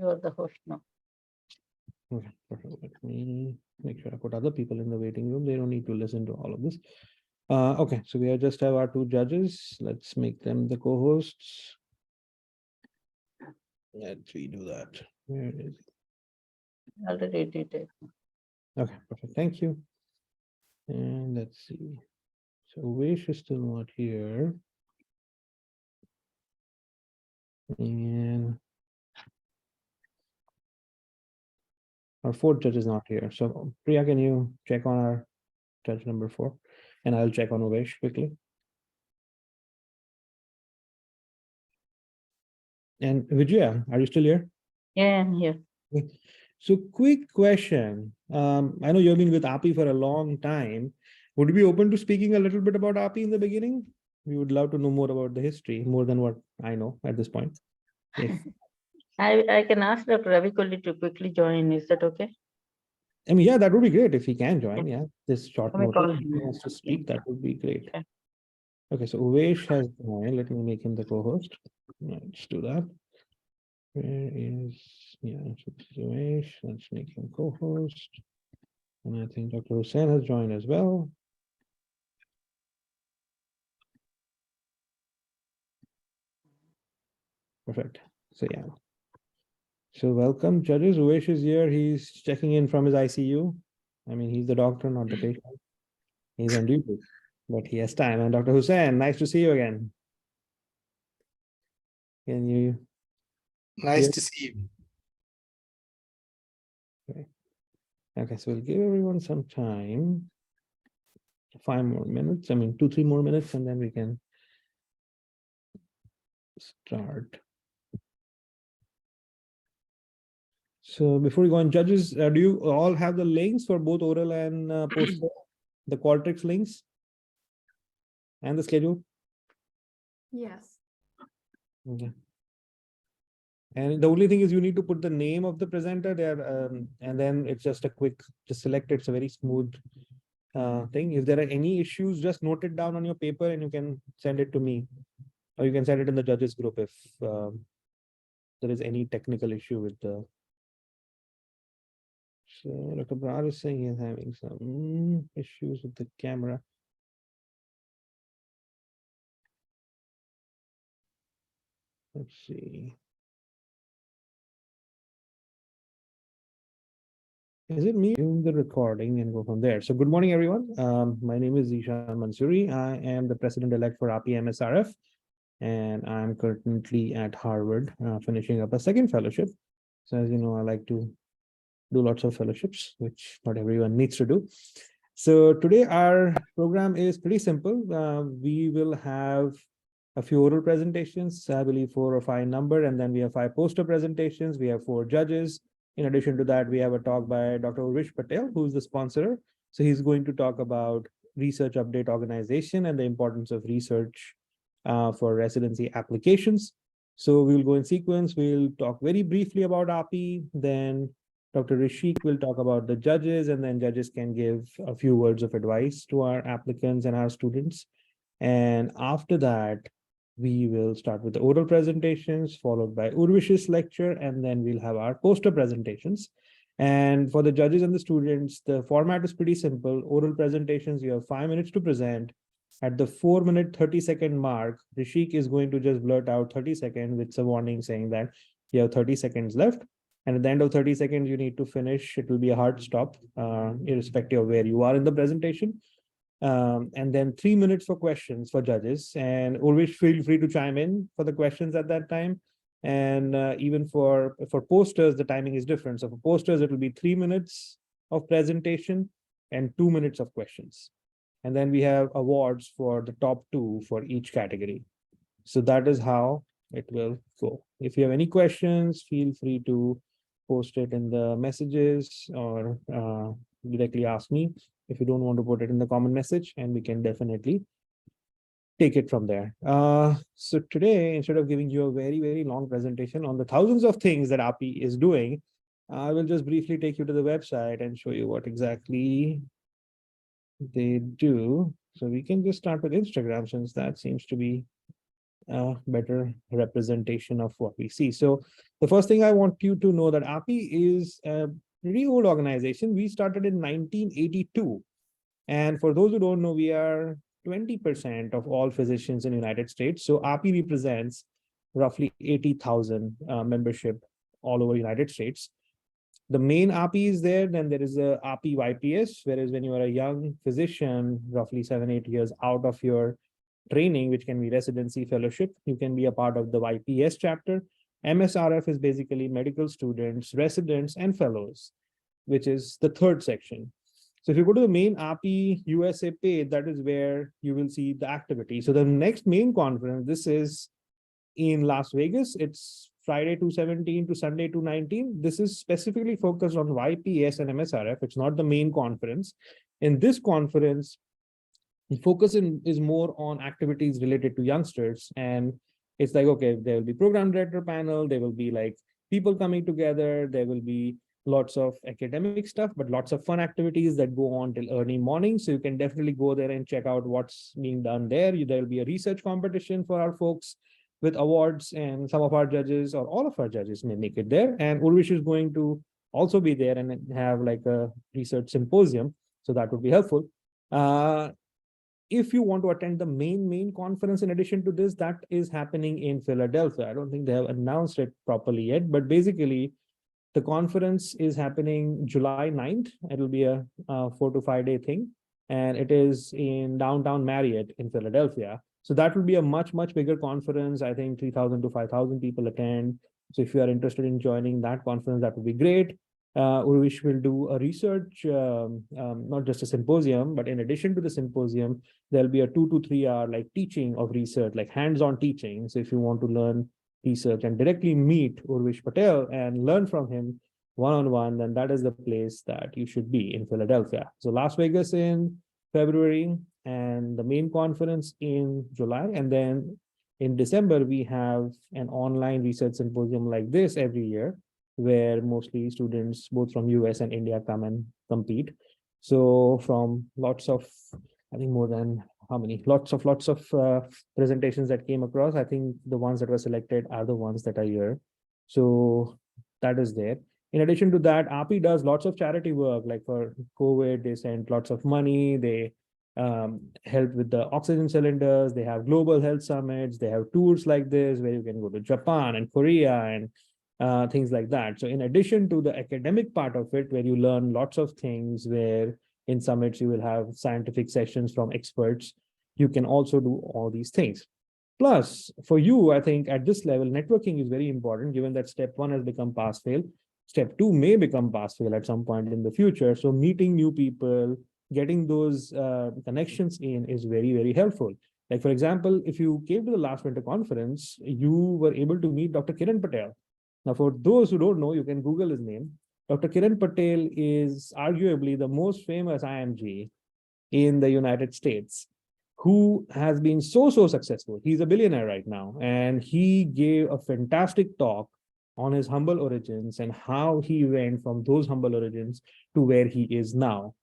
You are the host now. Okay, perfect. Let me make sure I put other people in the waiting room. They don't need to listen to all of this. Okay, so we just have our two judges. Let's make them the co-hosts. Let's redo that. Where is it? Already did it. Okay, perfect. Thank you. And let's see. So Uvesh is still not here. And our fourth judge is not here. So Priya, can you check on our judge number 4? And I'll check on Uvesh quickly. And Vijaya, are you still here? Yeah, I'm here. Okay. So quick question. I know you've been with AAPI for a long time. Would you be open to speaking a little bit about AAPI in the beginning? We would love to know more about the history, more than what I know at this point. If I can ask Dr. Ravi Kolli to quickly join. Is that okay? I mean, yeah, that would be great if he can join. Yeah, this short Let me call notice, if he him. wants to speak, that would be great. Okay. Okay, so Uvesh has joined. Let me make him the co-host. Let's do that. Where is, yeah, so this is Uvesh. Let's make him co-host. And I think Dr. Hussain has joined as well. Perfect. So yeah. So welcome, judges. Uvesh is here. He's checking in from his ICU. I mean, he's the doctor, not the patient. He's on duty, but he has time. And Dr. Hussain, nice to see you again. Can you? Nice to see you. Okay, so we'll give everyone some time. 5 more minutes. I mean, 2-3 more minutes, and then we can start. So before we go on, judges, do you all have the links for both oral and poster, the Qualtrics links and the schedule? Yes. Okay. And the only thing is you need to put the name of the presenter there, and then it's just a quick, just select it. It's a very smooth thing. If there are any issues, just note it down on your paper and you can send it to me, or you can send it in the judges group if there is any technical issue with the. So Dr. Brar is saying he's having some issues with the camera. Let's see. Is it me doing the recording and go from there? So good morning, everyone. My name is Zishan Mansouri. I am the president-elect for AAPI MSRF, and I'm currently at Harvard, finishing up a second fellowship. So as you know, I like to do lots of fellowships, which not everyone needs to do. So today our program is pretty simple. We will have a few oral presentations, I believe 4 or 5 number, and then we have 5 poster presentations. We have 4 judges. In addition to that, we have a talk by Dr. Urvish Patel, who's the sponsor. So he's going to talk about research update organization and the importance of research for residency applications. So we'll go in sequence. We'll talk very briefly about AAPI, then Dr. Rishik will talk about the judges, and then judges can give a few words of advice to our applicants and our students. And after that, we will start with the oral presentations, followed by Urvish's lecture, and then we'll have our poster presentations. And for the judges and the students, the format is pretty simple. Oral presentations, you have 5 minutes to present. At the 4-minute, 30-second mark, Rishik is going to just blurt out 30 seconds with a warning saying that you have 30 seconds left. And at the end of 30 seconds, you need to finish. It will be a hard stop, irrespective of where you are in the presentation. And then 3 minutes for questions for judges. And always feel free to chime in for the questions at that time. And even for posters, the timing is different. So for posters, it will be 3 minutes of presentation and 2 minutes of questions. And then we have awards for the top 2 for each category. So that is how it will go. If you have any questions, feel free to post it in the messages or directly ask me if you don't want to put it in the comment message, and we can definitely take it from there. So today, instead of giving you a very, very long presentation on the thousands of things that AAPI is doing, I will just briefly take you to the website and show you what exactly they do. So we can just start with Instagram, since that seems to be better representation of what we see. So the first thing I want you to know that AAPI is a pretty old organization. We started in 1982. And for those who don't know, we are 20% of all physicians in the United States. So AAPI represents roughly 80,000 membership all over the United States. The main AAPI is there, then there is a AAPI YPS, whereas when you are a young physician, roughly 7-8 years out of your training, which can be residency fellowship, you can be a part of the YPS chapter. MSRF is basically medical students, residents, and fellows, which is the third section. So if you go to the main AAPI USA page, that is where you will see the activity. So the next main conference, this is in Las Vegas. It's Friday 2/17 to Sunday 2/19. This is specifically focused on YPS and MSRF. It's not the main conference. In this conference, the focus is more on activities related to youngsters. And it's like, okay, there will be program director panel, there will be like people coming together, there will be lots of academic stuff, but lots of fun activities that go on till early morning. So you can definitely go there and check out what's being done there. There will be a research competition for our folks with awards, and some of our judges or all of our judges may make it there. And Urvish is going to also be there and have like a research symposium. So that would be helpful. If you want to attend the main conference, in addition to this, that is happening in Philadelphia. I don't think they have announced it properly yet, but basically the conference is happening July 9th. It'll be a 4 to 5 day thing. And it is in downtown Marriott in Philadelphia. So that will be a much bigger conference. I think 3,000 to 5,000 people attend. So if you are interested in joining that conference, that would be great. Urvish will do a research, not just a symposium, but in addition to the symposium, there'll be a 2 to 3 hour like teaching of research, like hands-on teaching. So if you want to learn research and directly meet Urvish Patel and learn from him one-on-one, then that is the place that you should be in Philadelphia. So Las Vegas in February and the main conference in July. And then in December, we have an online research symposium like this every year, where mostly students both from US and India come and compete. So from lots of, I think more than how many, lots of presentations that came across, I think the ones that were selected are the ones that are here. So that is there. In addition to that, AAPI does lots of charity work, like for COVID, they sent lots of money, they help with the oxygen cylinders, they have global health summits, they have tours like this, where you can go to Japan and Korea and things like that. So in addition to the academic part of it, where you learn lots of things, where in summits you will have scientific sessions from experts, you can also do all these things. Plus, for you, I think at this level, networking is very important, given that step 1 has become pass-fail. Step 2 may become pass-fail at some point in the future. So meeting new people, getting those connections in is very helpful. Like, for example, if you came to the last winter conference, you were able to meet Dr. Kiran Patel. Now, for those who don't know, you can Google his name. Dr. Kiran Patel is arguably the most famous IMG in the United States, who has been so successful. He's a billionaire right now, and he gave a fantastic talk on his humble origins and how he went from those humble origins to where he is now.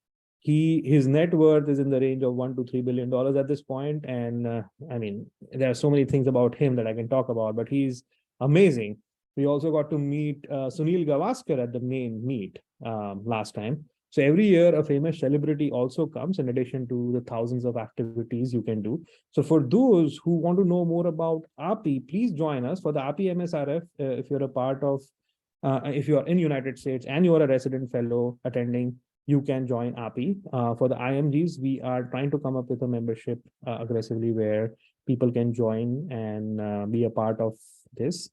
His net worth is in the range of $1 to $3 billion at this point. And I mean, there are so many things about him that I can talk about, but he's amazing. We also got to meet Sunil Gavaskar at the main meet last time. So every year, a famous celebrity also comes, in addition to the thousands of activities you can do. So for those who want to know more about AAPI, please join us for the AAPI MSRF. If you're a part of, if you are in United States and you are a resident fellow attending, you can join AAPI. For the IMGs, we are trying to come up with a membership aggressively, where people can join and be a part of this.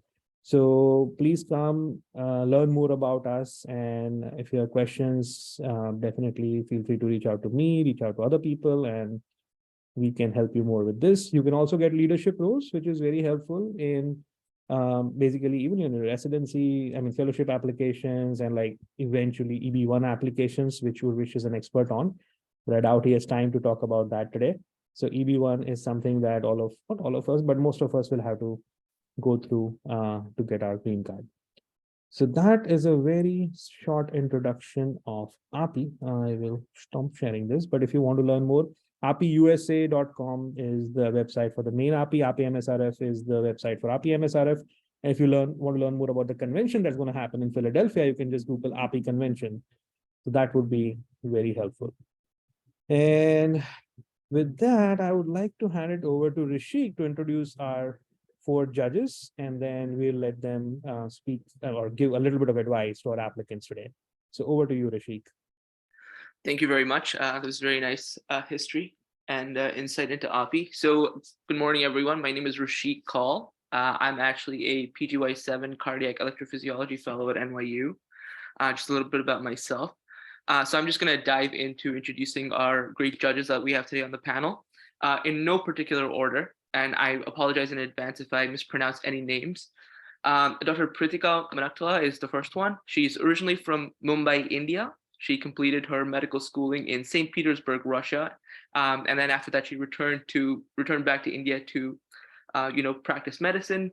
So please come, learn more about us. And if you have questions, definitely feel free to reach out to me, reach out to other people, and we can help you more with this. You can also get leadership roles, which is very helpful in basically even in residency, I mean, fellowship applications, and like eventually EB1 applications, which Urvish is an expert on. But I doubt he has time to talk about that today. So EB1 is something that not all of us, but most of us will have to go through to get our green card. So that is a very short introduction of AAPI. I will stop sharing this, but if you want to learn more, AAPIusa.com is the website for the main AAPI. AAPI MSRF is the website for AAPI MSRF. And if you want to learn more about the convention that's going to happen in Philadelphia, you can just Google AAPI convention. So that would be very helpful. And with that, I would like to hand it over to Rishik to introduce our 4 judges, and then we'll let them speak or give a little bit of advice to our applicants today. So over to you, Rishik. Thank you very much. That was very nice history and insight into AAPI. So good morning, everyone. My name is Rashik Kaul. I'm actually a PGY7 cardiac electrophysiology fellow at NYU. Just a little bit about myself. So I'm just going to dive into introducing our great judges that we have today on the panel in no particular order. And I apologize in advance if I mispronounce any names. Dr. Pritika Manaktala is the first one. She's originally from Mumbai, India. She completed her medical schooling in St. Petersburg, Russia. And then after that, she returned back to India to practice medicine.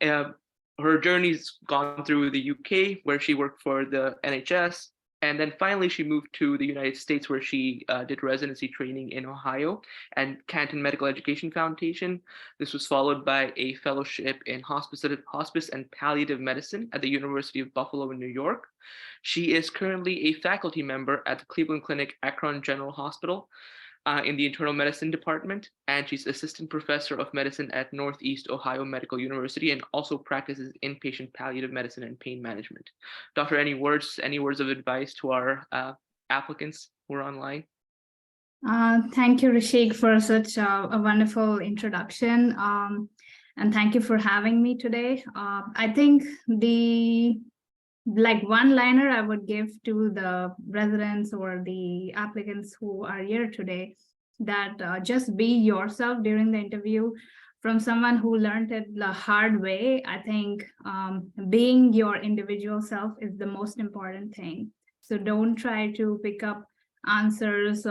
Her journey's gone through the UK, where she worked for the NHS. And then finally, she moved to the United States, where she did residency training in Ohio and Canton Medical Education Foundation. This was followed by a fellowship in hospice and palliative medicine at the University of Buffalo in New York. She is currently a faculty member at the Cleveland Clinic Akron General Hospital in the internal medicine department, and she's assistant professor of medicine at Northeast Ohio Medical University and also practices inpatient palliative medicine and pain management. Doctor, any words of advice to our applicants who are online? Thank you, Rishik, for such a wonderful introduction. And thank you for having me today. I think the one-liner I would give to the residents or the applicants who are here today, that just be yourself during the interview. From someone who learned it the hard way, I think being your individual self is the most important thing. So don't try to pick up answers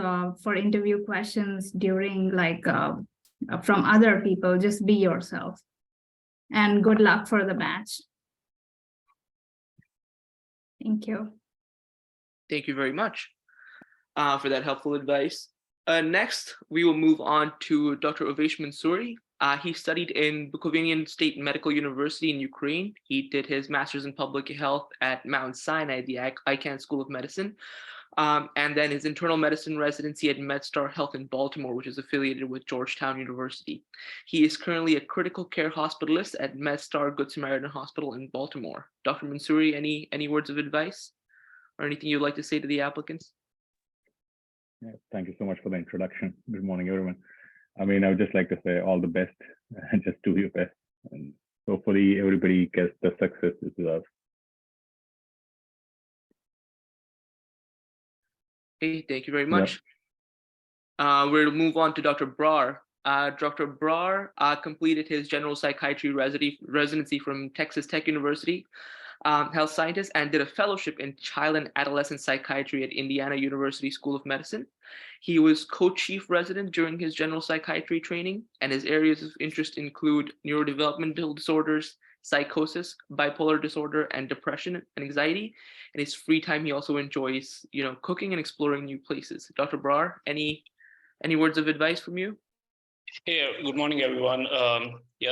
for interview questions during from other people. Just be yourself. And good luck for the match. Thank you. Thank you very much for that helpful advice. Next, we will move on to Dr. Ovesh Mansouri. He studied in Bukovinian State Medical University in Ukraine. He did his master's in public health at Mount Sinai, the Icahn School of Medicine, and then his internal medicine residency at MedStar Health in Baltimore, which is affiliated with Georgetown University. He is currently a critical care hospitalist at MedStar Good Samaritan Hospital in Baltimore. Dr. Mansouri, any words of advice or anything you'd like to say to the applicants? Yeah, thank you so much for the introduction. Good morning, everyone. I mean, I would just like to say all the best and just do your best. And hopefully everybody gets the success it deserves. Okay, thank you very much. Yep. We'll move on to Dr. Brar. Dr. Brar completed his general psychiatry residency from Texas Tech University, health scientist, and did a fellowship in child and adolescent psychiatry at Indiana University School of Medicine. He was co-chief resident during his general psychiatry training, and his areas of interest include neurodevelopmental disorders, psychosis, bipolar disorder, and depression and anxiety. In his free time, he also enjoys, cooking and exploring new places. Dr. Brar, any words of advice from you? Hey, good morning, everyone.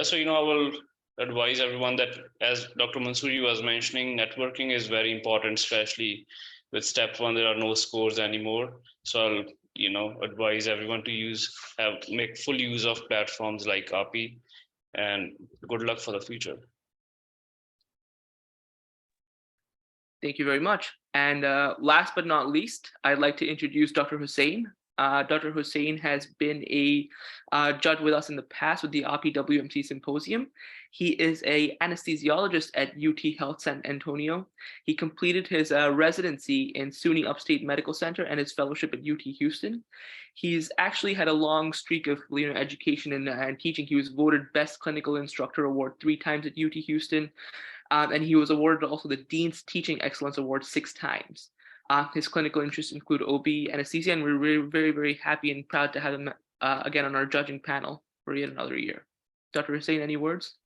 So I will advise everyone that, as Dr. Mansouri was mentioning, networking is very important, especially with step 1, there are no scores anymore. So I'll, advise everyone to make full use of platforms like AAPI, and good luck for the future. Thank you very much. And last but not least, I'd like to introduce Dr. Hussain. Dr. Hussain has been a judge with us in the past with the AAPI WMC Symposium. He is an anesthesiologist at UT Health San Antonio. He completed his residency in SUNY Upstate Medical Center and his fellowship at UT Houston. He's actually had a long streak of education and teaching. He was voted Best Clinical Instructor Award 3 times at UT Houston. And he was awarded also the Dean's Teaching Excellence Award 6 times. His clinical interests include OB, anesthesia, and we're very, very, very happy and proud to have him again on our judging panel for yet another year. Dr. Hussain, any words?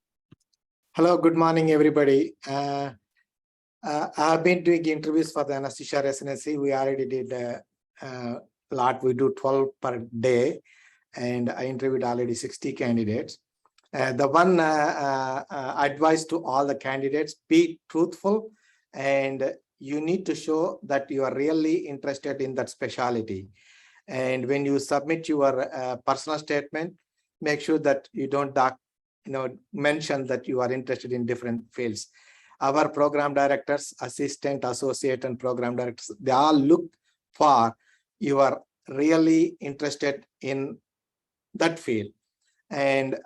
Hello, good morning, everybody. I've been doing interviews for the anesthesia residency. We already did lot. We do 12 per day, and I interviewed already 60 candidates. The one advice to all the candidates: be truthful, and you need to show that you are really interested in that specialty. And when you submit your personal statement, make sure that you don't mention that you are interested in different fields. Our program directors, assistant, associate, and program directors, they all look for you are really interested in that field. And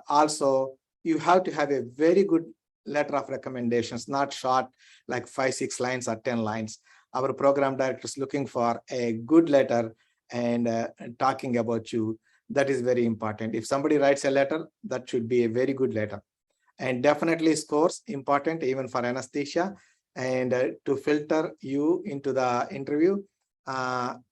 also, you have to have a very good letter of recommendations, not short, like 5-6 lines or 10 lines. Our program director is looking for a good letter and talking about you. That is very important. If somebody writes a letter, that should be a very good letter. And definitely scores, important even for anesthesia. And to filter you into the interview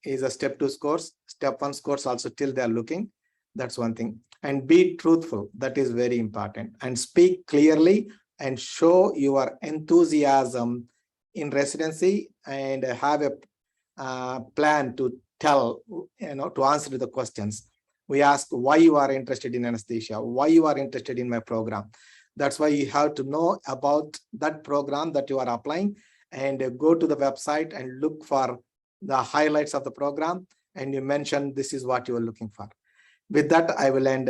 is a step 2 scores. Step 1 scores also till they're looking. That's one thing. And be truthful. That is very important. And speak clearly and show your enthusiasm in residency, and have a plan to tell, to answer the questions. We ask why you are interested in anesthesia, why you are interested in my program. That's why you have to know about that program that you are applying, and go to the website and look for the highlights of the program, and you mention this is what you are looking for. With that, I will end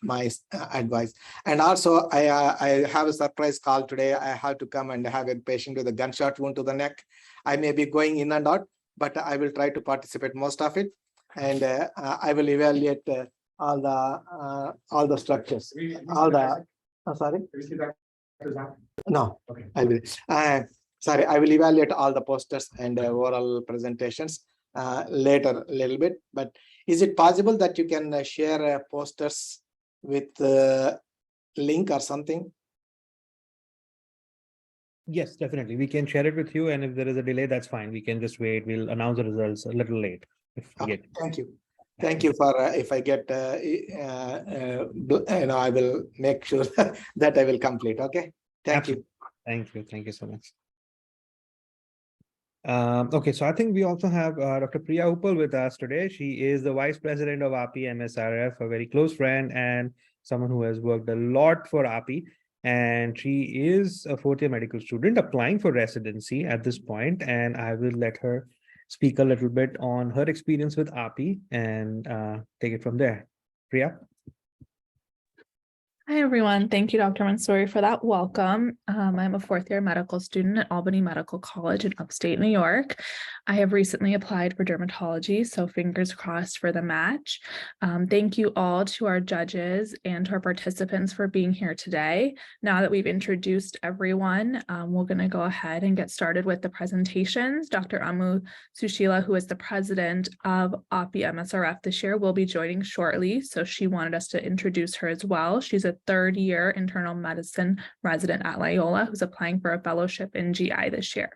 my advice. And also, I have a surprise call today. I have to come and have a patient with a gunshot wound to the neck. I may be going in and out, but I will try to participate most of it. And I will evaluate all the structures, all the. Sorry. No. Okay. I will. Sorry, I will evaluate all the posters and oral presentations later a little bit. But is it possible that you can share posters with link or something? Yes, definitely. We can share it with you. And if there is a delay, that's fine. We can just wait. We'll announce the results a little late. If we get. Thank you. Thank you for if I get, I will make sure that I will complete. Okay. Thank you. Thank you. Thank you so much. Okay, so I think we also have Dr. Priya Uppal with us today. She is the Vice President of AAPI MSRF, a very close friend and someone who has worked a lot for AAPI. And she is a 4th-year medical student applying for residency at this point. And I will let her speak a little bit on her experience with AAPI and take it from there. Priya? Hi, everyone. Thank you, Dr. Mansouri, for that welcome. I'm a 4th-year medical student at Albany Medical College in upstate New York. I have recently applied for dermatology, so fingers crossed for the match. Thank you all to our judges and to our participants for being here today. Now that we've introduced everyone, we're going to go ahead and get started with the presentations. Dr. Amu Sushila, who is the president of AAPI MSRF this year, will be joining shortly, so she wanted us to introduce her as well. She's a 3rd-year internal medicine resident at Loyola who's applying for a fellowship in GI this year.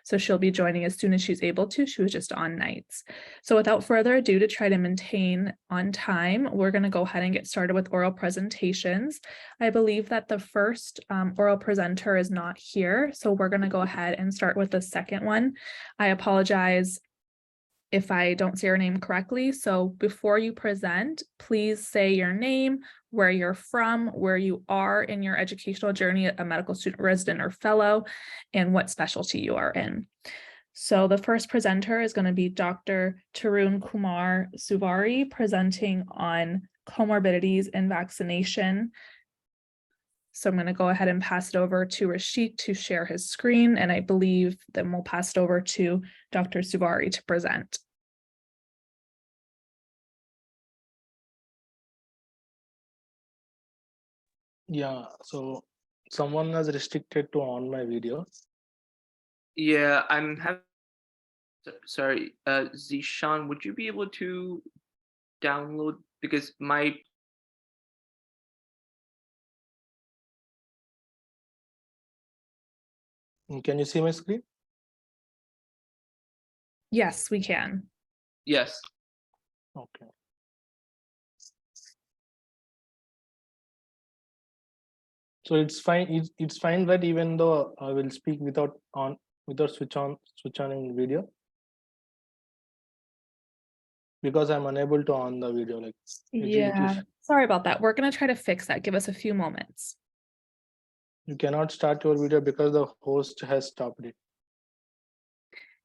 So she'll be joining as soon as she's able to. She was just on nights. So without further ado, to try to maintain on time, we're going to go ahead and get started with oral presentations. I believe that the first oral presenter is not here, so we're going to go ahead and start with the second one. I apologize if I don't say your name correctly. So before you present, please say your name, where you're from, where you are in your educational journey, a medical student, resident, or fellow, and what specialty you are in. So the first presenter is going to be Dr. Tarun Kumar Suvari, presenting on comorbidities and vaccination. So I'm going to go ahead and pass it over to Rashik to share his screen, and I believe then we'll pass it over to Dr. Suvari to present. Yeah, so someone has restricted to on my video. Yeah, I'm having. Sorry, Zishan, would you be able to download, because my. Can you see my screen? Yes, we can. Yes. Okay. So it's fine. It's fine that even though I will speak without switch on in video. because I'm unable to on the video. Like Yeah, sorry about that. We're gonna try to fix that. Give us a few moments. you cannot start your video because the host has stopped it.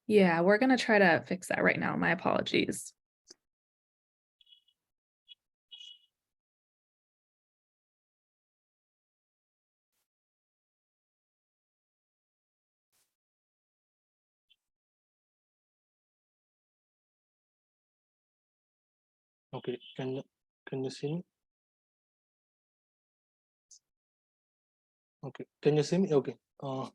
Yeah, we're gonna try to fix that right now. My apologies. Okay, can you see me? Okay, can you see me? Okay. Okay,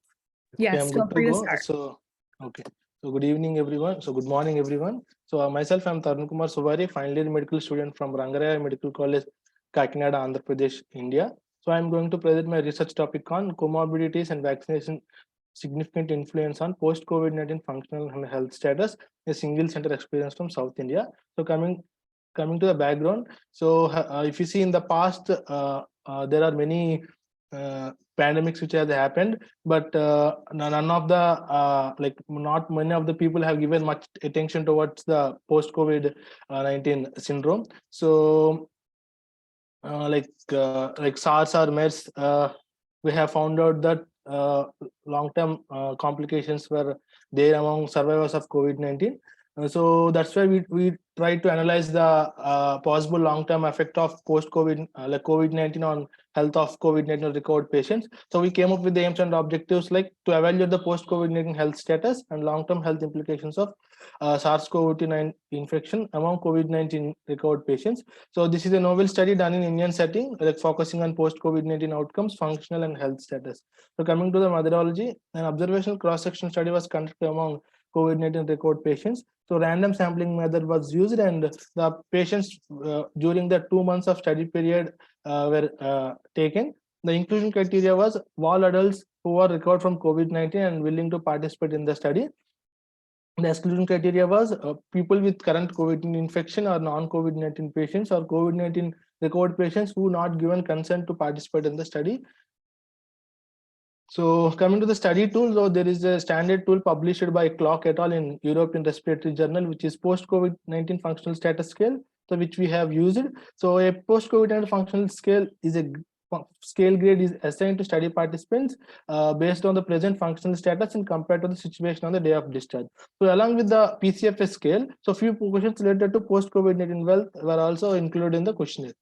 Yes, I'm feel good to free to go. start. So, okay. So good evening, everyone. So good morning, everyone. So myself, I'm Tarun Kumar Subari, final year medical student from Rangaraya Medical College, Kakinada, Andhra Pradesh, India. So I'm going to present my research topic on comorbidities and vaccination significant influence on post-COVID-19 functional and health status, a single center experience from South India. So coming to the background. So if you see in the past, there are many pandemics which have happened, but none of the not many of the people have given much attention towards the post-COVID-19 syndrome. So like SARS or MERS, we have found out that long-term complications were there among survivors of COVID-19. So that's why we try to analyze the possible long-term effect of post-COVID, like COVID-19 on health of COVID-19 recovered patients. So we came up with the aims and objectives like to evaluate the post-COVID-19 health status and long-term health implications of SARS-CoV-2 infection among COVID-19 recovered patients. So this is a novel study done in Indian setting, like focusing on post-COVID-19 outcomes, functional and health status. So coming to the methodology, an observational cross-section study was conducted among COVID-19 recovered patients. So random sampling method was used, and the patients during the 2 months of study period were taken. The inclusion criteria was all adults who are recovered from COVID-19 and willing to participate in the study. The exclusion criteria was people with current COVID-19 infection or non-COVID-19 patients or COVID-19 recovered patients who not given consent to participate in the study. So coming to the study tool, so there is a standard tool published by Clock et al. In European Respiratory Journal, which is post-COVID-19 functional status scale, so which we have used. So a post-COVID-19 functional scale is a scale grade is assigned to study participants based on the present functional status and compared to the situation on the day of discharge. So along with the PCFS scale, so few questions related to post-COVID-19 health were also included in the questionnaire.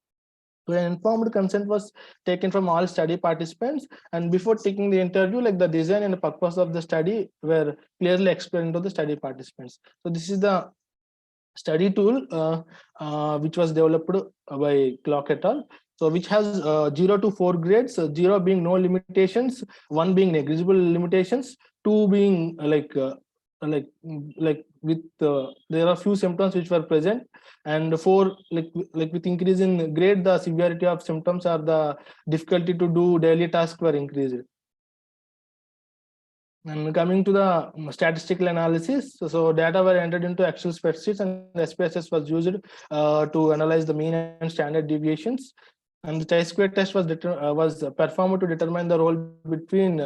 So an informed consent was taken from all study participants, and before taking the interview, like the design and the purpose of the study were clearly explained to the study participants. So this is the study tool which was developed by Clock et al. So which has 0 to 4 grades, 0 being no limitations, 1 being negligible limitations, 2 being with there are few symptoms which were present, and 4 like with increase in grade, the severity of symptoms or the difficulty to do daily tasks were increased. And coming to the statistical analysis, so data were entered into Excel spreadsheets, and SPSS was used to analyze the mean and standard deviations. And the chi-square test was performed to determine the role between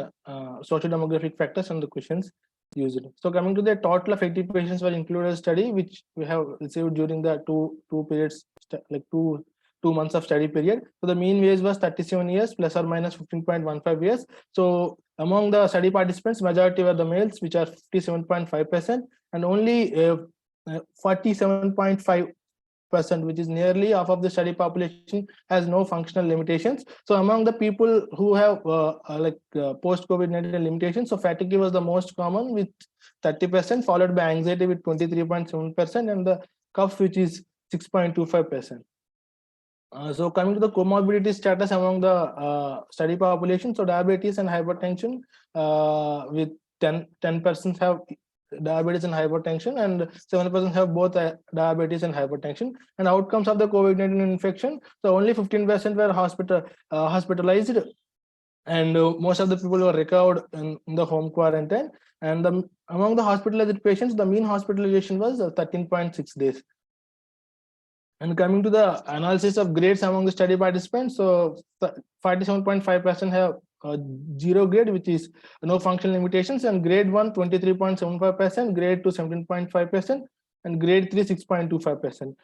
socio-demographic factors and the questions used. So coming to the total of 80 patients were included in the study, which we have received during the two periods, like two months of study period. So the mean age was 37 years plus or minus 15.15 years. So among the study participants, majority were the males, which are 57.5%, and only 47.5%, which is nearly half of the study population, has no functional limitations. So among the people who have post-COVID-19 limitations, so fatigue was the most common with 30%, followed by anxiety with 23.7%, and the cough, which is 6.25%. So coming to the comorbidity status among the study population, so diabetes and hypertension with 10% have diabetes and hypertension, and 7% have both diabetes and hypertension. And outcomes of the COVID-19 infection, so only 15% were hospitalized, and most of the people were recovered in the home quarantine. And among the hospitalized patients, the mean hospitalization was 13.6 days. And coming to the analysis of grades among the study participants, so 47.5% have 0 grade, which is no functional limitations, and grade 1 23.75%, grade 2 17.5%, and grade 3 6.25%.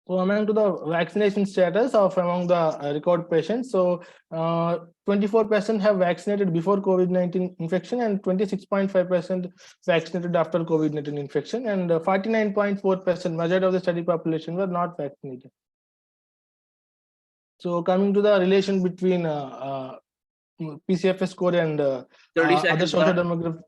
So among to the vaccination status of among the record patients, so 24% have vaccinated before COVID-19 infection and 26.5% vaccinated after COVID-19 infection, and 49.4% majority of the study population were not vaccinated. So coming to the relation between PCFS score and 30 other seconds social left. demographic.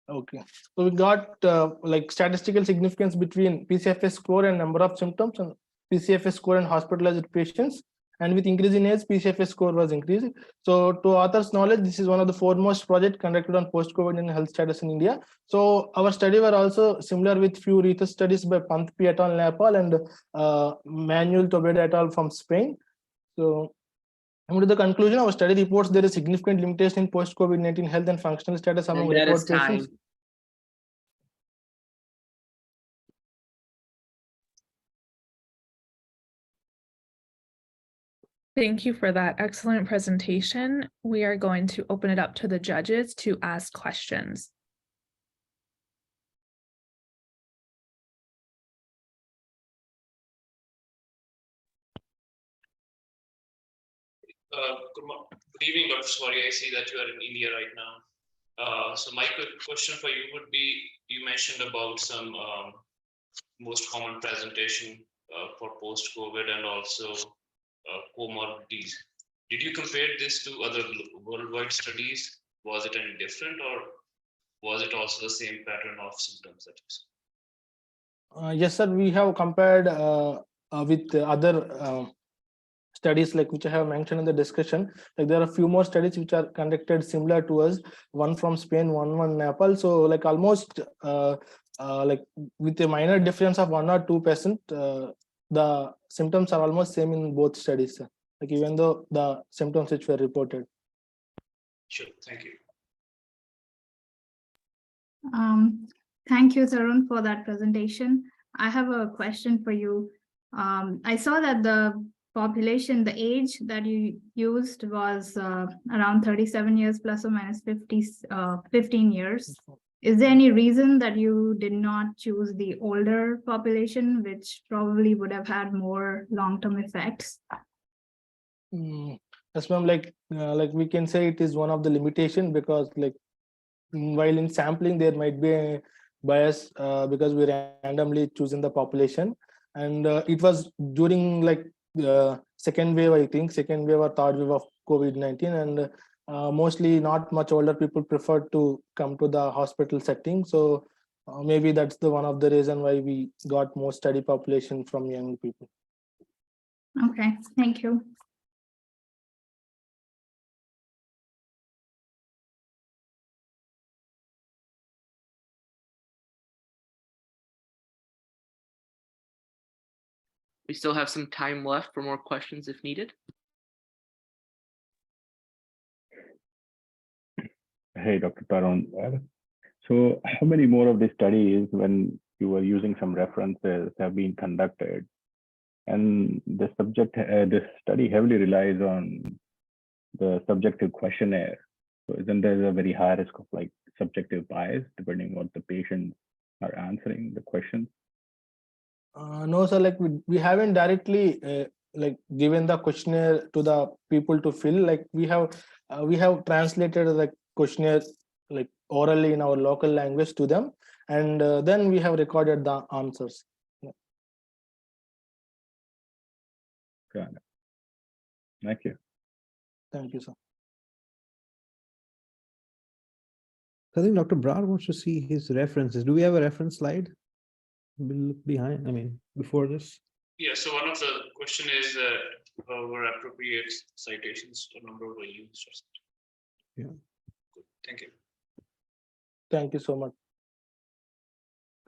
Okay, so we got like statistical significance between PCFS score and number of symptoms, and PCFS score and hospitalized patients. And with increase in age, PCFS score was increased. So to authors' knowledge, this is one of the foremost projects conducted on post-COVID and health status in India. So our study were also similar with few research studies by Pantpi et al. Nepal and Manuel Tobedo et al. From Spain. So coming to the conclusion, our study reports there is significant limitation in post-COVID-19 health and functional status among And that record is time. patients. Thank you for that excellent presentation. We are going to open it up to the judges to ask questions. Good evening, Dr. Swari. I see that you are in India right now. So my quick question for you would be, you mentioned about some most common presentation for post-COVID and also comorbidities. Did you compare this to other worldwide studies? Was it any different, or was it also the same pattern of symptoms that you saw? Yes, sir. We have compared with other studies like which I have mentioned in the discussion. Like there are a few more studies which are conducted similar to us. One from Spain, one Nepal. So like almost like with a minor difference of 1 or 2%, the symptoms are almost same in both studies. Like even though the symptoms which were reported. Sure. Thank you. Thank you, Tarun, for that presentation. I have a question for you. I saw that the population, the age that you used was around 37 years plus or minus 15 years. Is there any reason that you did not choose the older population, which probably would have had more long-term effects? Yes, ma'am. Like we can say it is one of the limitation, because like while in sampling there might be a bias because we randomly choosing the population, and it was during like second wave, I think second wave or third wave of COVID-19, and mostly not much older people preferred to come to the hospital setting. So maybe that's the one of the reason why we got more study population from young people. Okay, thank you. We still have some time left for more questions if needed. Hey, Dr. Tarun. So how many more of these studies, when you were using some references, have been conducted? And the subject, this study heavily relies on the subjective questionnaire. So isn't there a very high risk of like subjective bias depending on what the patients are answering the questions? No, sir. Like we haven't directly like given the questionnaire to the people to fill. Like we have translated the questionnaire like orally in our local language to them, and then we have recorded the answers. Yeah. Got it. Thank you. Thank you, sir. I think Dr. Brar wants to see his references. Do we have a reference slide behind? I mean, before this? Yeah, so one of the question is that were appropriate citations or number were used or something. Yeah. Good. Thank you. Thank you so much.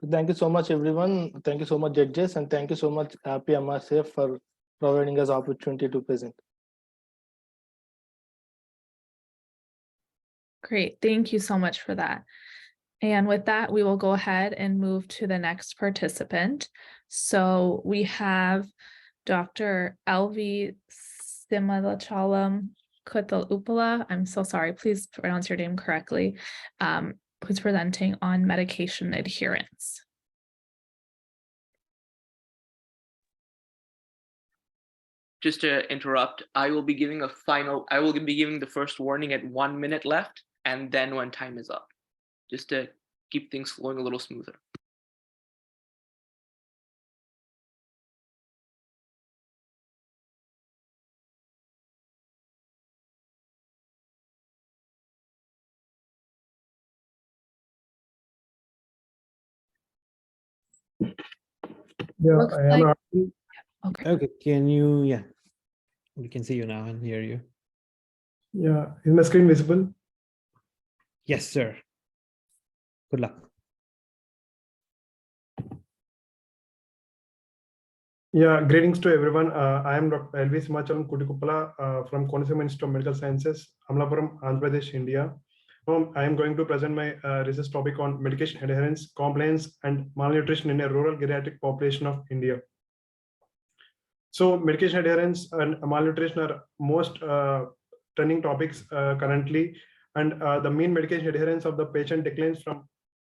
Thank you so much, everyone. Thank you so much, judges, and thank you so much, AAPI MSRF, for providing us opportunity to present. Great, thank you so much for that. And with that, we will go ahead and move to the next participant. So we have Dr. Elvi Simalachalam Kuthalupala. I'm so sorry, please pronounce your name correctly. who's presenting on medication adherence. Just to interrupt, I will be giving the first warning at 1 minute left, and then when time is up, just to keep things flowing a little smoother. Yeah, Looks I am like- audible. Okay. Okay, can you, yeah, we can see you now and hear you. Yeah, is my screen visible? Yes, sir. Good luck. Yeah, greetings to everyone. I am Dr. Elvis Machalam Kutikuppala from Konisema Institute of Medical Sciences, Amlapuram, Andhra Pradesh, India. I am going to present my research topic on medication adherence, compliance, and malnutrition in a rural geriatric population of India. So, medication adherence and malnutrition are most trending topics currently, and the mean medication adherence of the patient declines from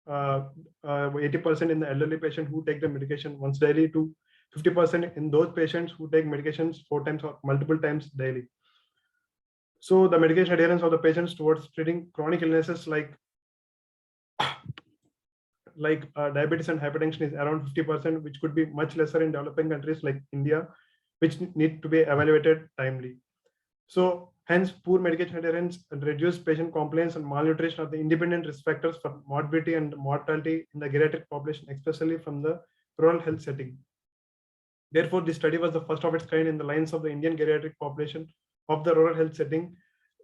80% in the elderly patient who take the medication once daily to 50% in those patients who take medications 4 times or multiple times daily. So the medication adherence of the patients towards treating chronic illnesses like diabetes and hypertension is around 50%, which could be much lesser in developing countries like India, which need to be evaluated timely. So hence poor medication adherence and reduced patient compliance and malnutrition are the independent risk factors for morbidity and mortality in the geriatric population, especially from the rural health setting. Therefore, this study was the first of its kind in the lines of the Indian geriatric population of the rural health setting,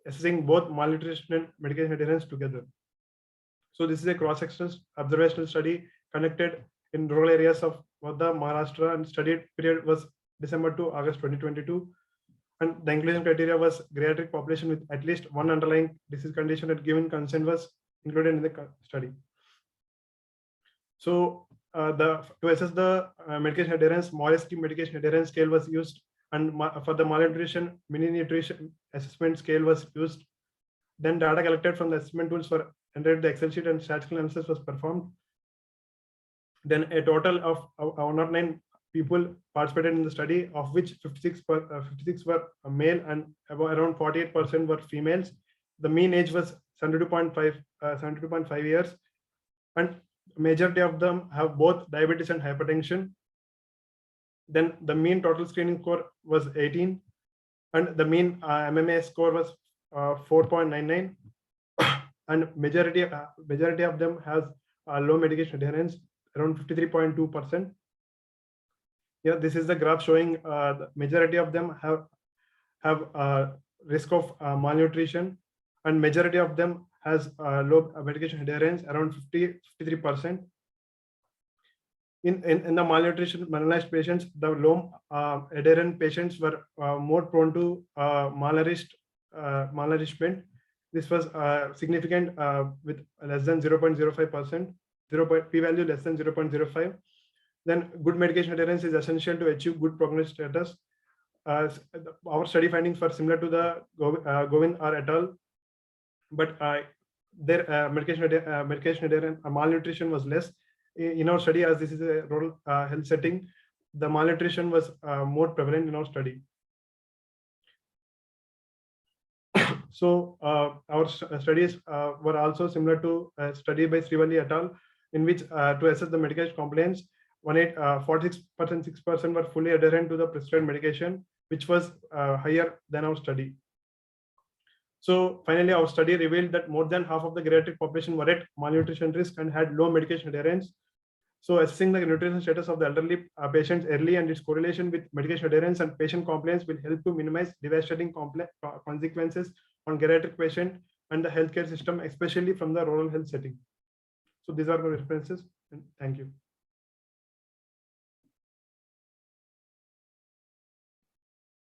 assessing both malnutrition and medication adherence together. So this is a cross-sectional observational study conducted in rural areas of Wardha, Maharashtra, and studied period was December to August 2022. And the inclusion criteria was geriatric population with at least one underlying disease condition that given consent was included in the study. So to assess the medication adherence, Moresky medication adherence scale was used, and for the malnutrition, mini nutrition assessment scale was used. Then data collected from the assessment tools for entered the Excel sheet and statistical analysis was performed. Then a total of 109 people participated in the study, of which 56 were male and around 48% were females. The mean age was 72.5 years, and majority of them have both diabetes and hypertension. Then the mean total screening score was 18, and the mean MMA score was 4.99, and majority of them has low medication adherence, around 53.2%. Yeah, this is the graph showing the majority of them have risk of malnutrition, and majority of them has low medication adherence, around 53%. In the malnutrition marginalized patients, the low adherent patients were more prone to malnourishment. This was significant with less than 0.05%, p-value less than 0.05. Then good medication adherence is essential to achieve good prognosis status. Our study findings were similar to the Govind et al., but their medication adherence malnutrition was less. In our study, as this is a rural health setting, the malnutrition was more prevalent in our study. So our studies were also similar to a study by Srivalli et al., in which to assess the medication compliance, 46% were fully adherent to the prescribed medication, which was higher than our study. So finally, our study revealed that more than half of the geriatric population were at malnutrition risk and had low medication adherence. So assessing the nutrition status of the elderly patients early and its correlation with medication adherence and patient compliance will help to minimize devastating consequences on geriatric patient and the healthcare system, especially from the rural health setting. So these are my references, and thank you.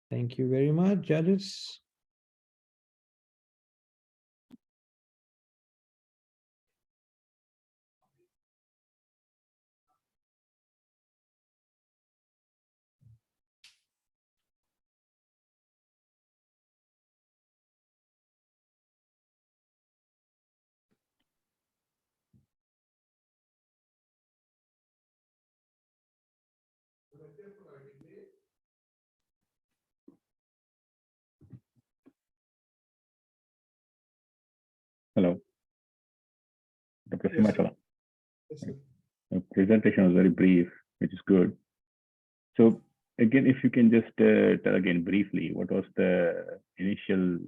Thank you very much, judges. Hello. Dr. Yes, sir. Simachala. Yes, sir. The presentation was very brief, which is good. So again, if you can just tell again briefly, what was the initial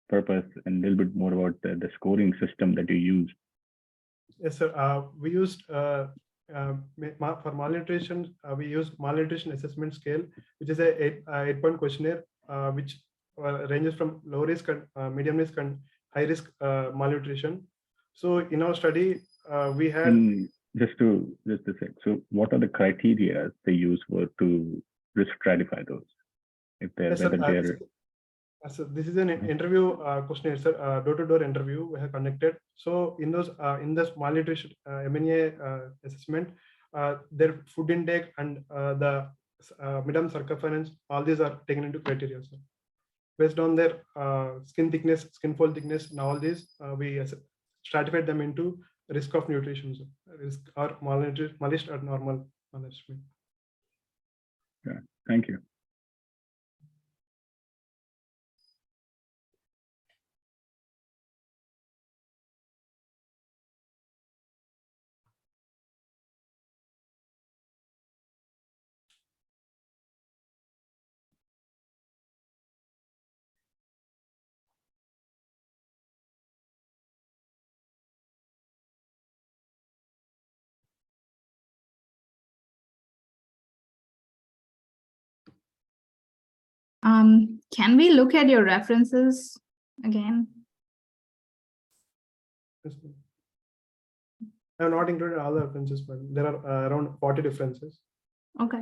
purpose and a little bit more about the scoring system that you used? Yes, sir. We used for malnutrition, we used malnutrition assessment scale, which is a 8-point questionnaire, which ranges from low risk and medium risk and high risk malnutrition. So in our study, we had just a sec. So what are the criteria they use to risk stratify those? If they're yes, whether sir, they're so this is an interview questionnaire, sir, door-to-door interview we have conducted. So in this malnutrition MNA assessment, their food intake and the midterm circumference, all these are taken into criteria, sir. Based on their skin thickness, skin fold thickness, and all these, we stratified them into risk of nutrition, sir. Risk or malnutrition, malnourished or normal malnourishment. Yeah, thank you. Can we look at your references again? Yes, sir. I have not included all the references, but there are around 40 differences. Okay.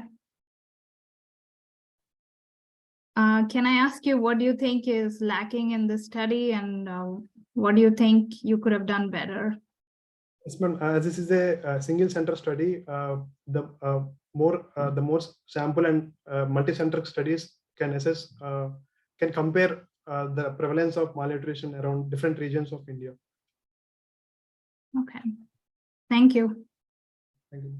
Can I ask you, what do you think is lacking in this study, and what do you think you could have done better? Yes, ma'am. As this is a single center study, the more sample and multi-centric studies can assess, can compare the prevalence of malnutrition around different regions of India. Okay, thank you. Thank you.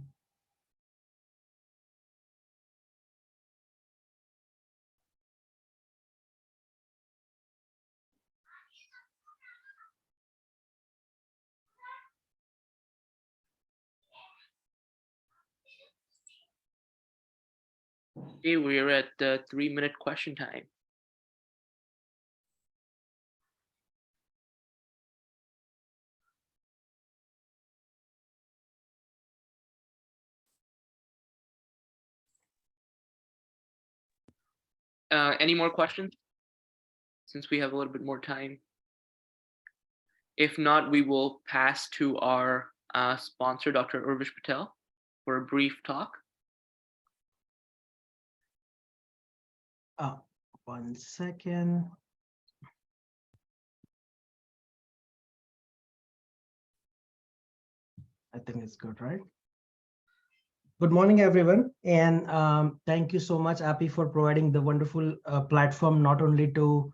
Okay, we're at the 3-minute question time. Any more questions? Since we have a little bit more time. If not, we will pass to our sponsor, Dr. Urvish Patel, for a brief talk. 1 second. I think it's good, right? Good morning, everyone. And thank you so much, AAPI, for providing the wonderful platform, not only to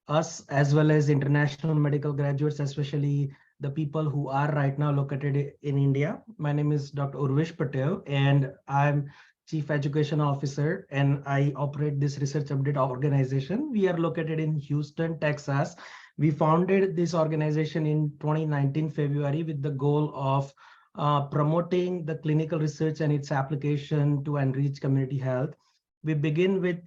us, as well as international medical graduates, especially the people who are right now located in India. My name is Dr. Urvish Patel, and I'm Chief Education Officer, and I operate this research update organization. We are located in Houston, Texas. We founded this organization in 2019, February, with the goal of promoting the clinical research and its application to enrich community health. We begin with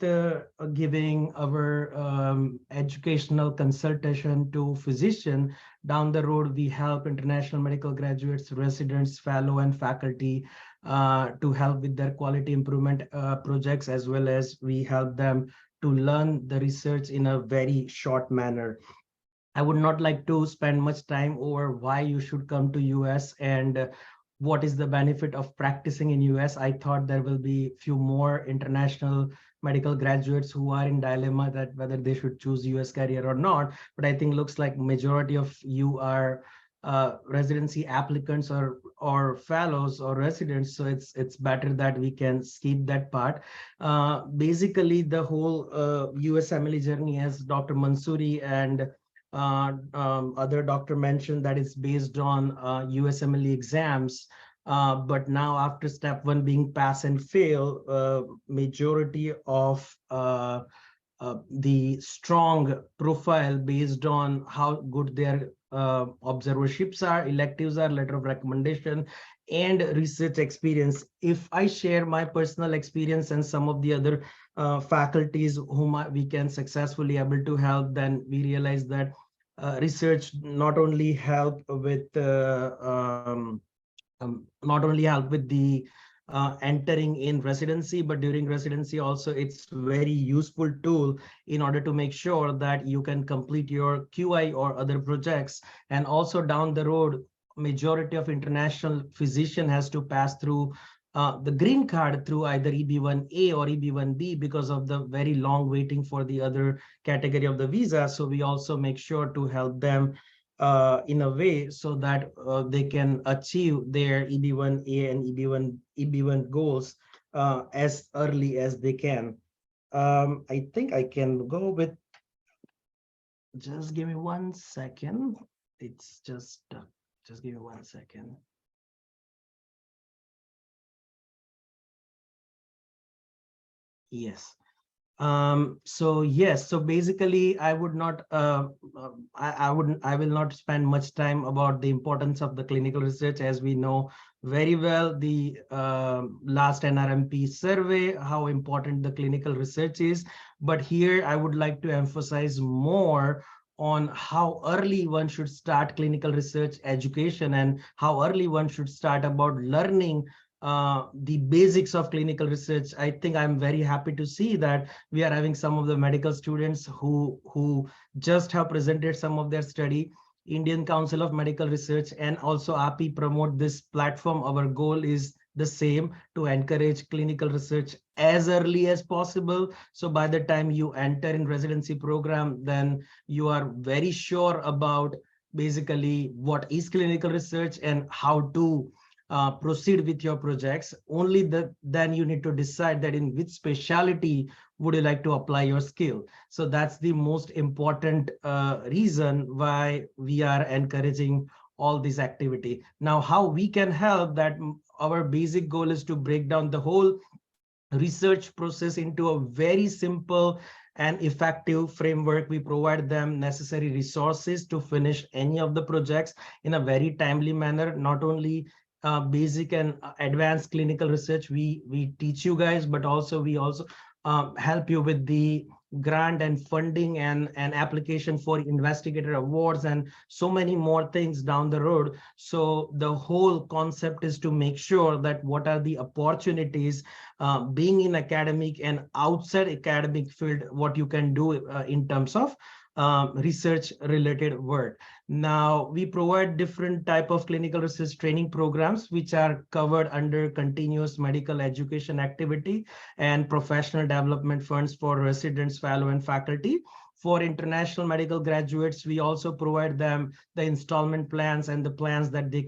giving our educational consultation to physicians. Down the road, we help international medical graduates, residents, fellow, and faculty to help with their quality improvement projects, as well as we help them to learn the research in a very short manner. I would not like to spend much time over why you should come to US and what is the benefit of practicing in US. I thought there will be few more international medical graduates who are in dilemma that whether they should choose US career or not. But I think looks like majority of you are residency applicants or fellows or residents, so it's better that we can skip that part. Basically, the whole USMLE journey, as Dr. Mansouri and other doctor mentioned, that it's based on USMLE exams. But now after step 1 being pass and fail, majority of the strong profile based on how good their observerships are, electives are, letter of recommendation, and research experience. If I share my personal experience and some of the other faculties whom we can successfully able to help, then we realize that research not only help with the entering in residency, but during residency also it's very useful tool in order to make sure that you can complete your QI or other projects. And also down the road, majority of international physician has to pass through the green card through either EB1A or EB1B because of the very long waiting for the other category of the visa. So we also make sure to help them in a way so that they can achieve their EB1A and EB1 goals as early as they can. I think I can go with, just give me 1 second. It's just give me 1 second. Yes. So yes, so basically I would not I will not spend much time about the importance of the clinical research. As we know very well, the last NRMP survey, how important the clinical research is. But here I would like to emphasize more on how early one should start clinical research education and how early one should start about learning the basics of clinical research. I think I'm very happy to see that we are having some of the medical students who just have presented some of their study. Indian Council of Medical Research and also AAPI promote this platform. Our goal is the same, to encourage clinical research as early as possible. So by the time you enter in residency program, then you are very sure about basically what is clinical research and how to proceed with your projects. Only then you need to decide that in which specialty would you like to apply your skill. So that's the most important reason why we are encouraging all this activity. Now, how we can help, that our basic goal is to break down the whole research process into a very simple and effective framework. We provide them necessary resources to finish any of the projects in a very timely manner. Not only basic and advanced clinical research we teach you guys, but also we also help you with the grant and funding and application for investigator awards and so many more things down the road. So the whole concept is to make sure that what are the opportunities being in academic and outside academic field, what you can do in terms of research related work. Now, we provide different type of clinical research training programs, which are covered under continuous medical education activity and professional development funds for residents, fellow, and faculty. For international medical graduates, we also provide them the installment plans and the plans that they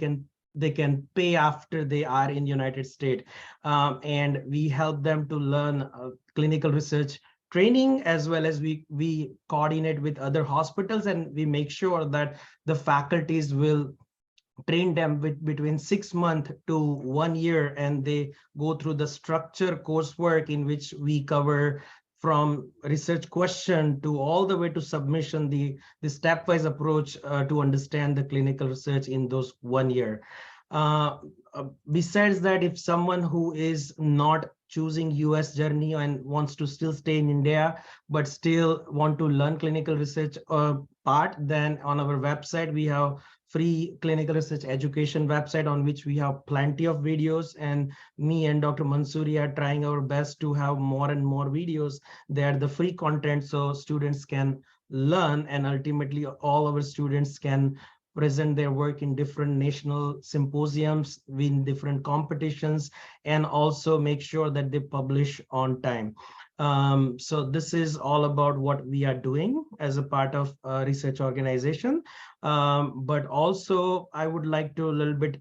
can pay after they are in United States. And we help them to learn clinical research training, as well as we coordinate with other hospitals, and we make sure that the faculties will train them with between 6 months to 1 year, and they go through the structured coursework in which we cover from research question to all the way to submission, the stepwise approach to understand the clinical research in those 1 year. Besides that, if someone who is not choosing US journey and wants to still stay in India, but still want to learn clinical research part, then on our website, we have free clinical research education website on which we have plenty of videos, and me and Dr. Mansoori are trying our best to have more and more videos. They are the free content so students can learn, and ultimately all our students can present their work in different national symposiums, win different competitions, and also make sure that they publish on time. So this is all about what we are doing as a part of a research organization. But also I would like to a little bit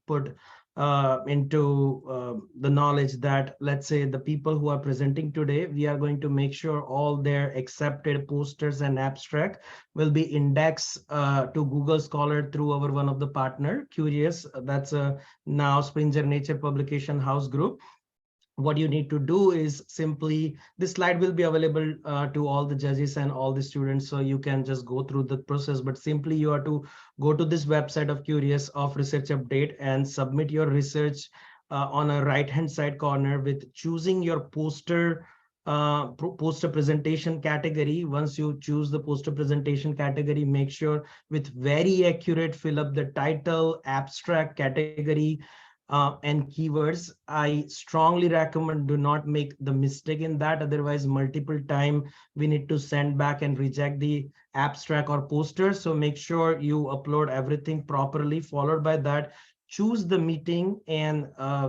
put the knowledge that, let's say, the people who are presenting today, we are going to make sure all their accepted posters and abstract will be indexed to Google Scholar through our one of the partner, Curious. That's a now Springer Nature Publication House group. What you need to do is simply, this slide will be available to all the judges and all the students, so you can just go through the process, but simply you are to go to this website of Curious of Research Update and submit your research on a right hand side corner with choosing your poster presentation category. Once you choose the poster presentation category, make sure with very accurate fill up the title, abstract, category, and keywords. I strongly recommend do not make the mistake in that. Otherwise, multiple time we need to send back and reject the abstract or poster. So make sure you upload everything properly. Followed by that, choose the meeting. And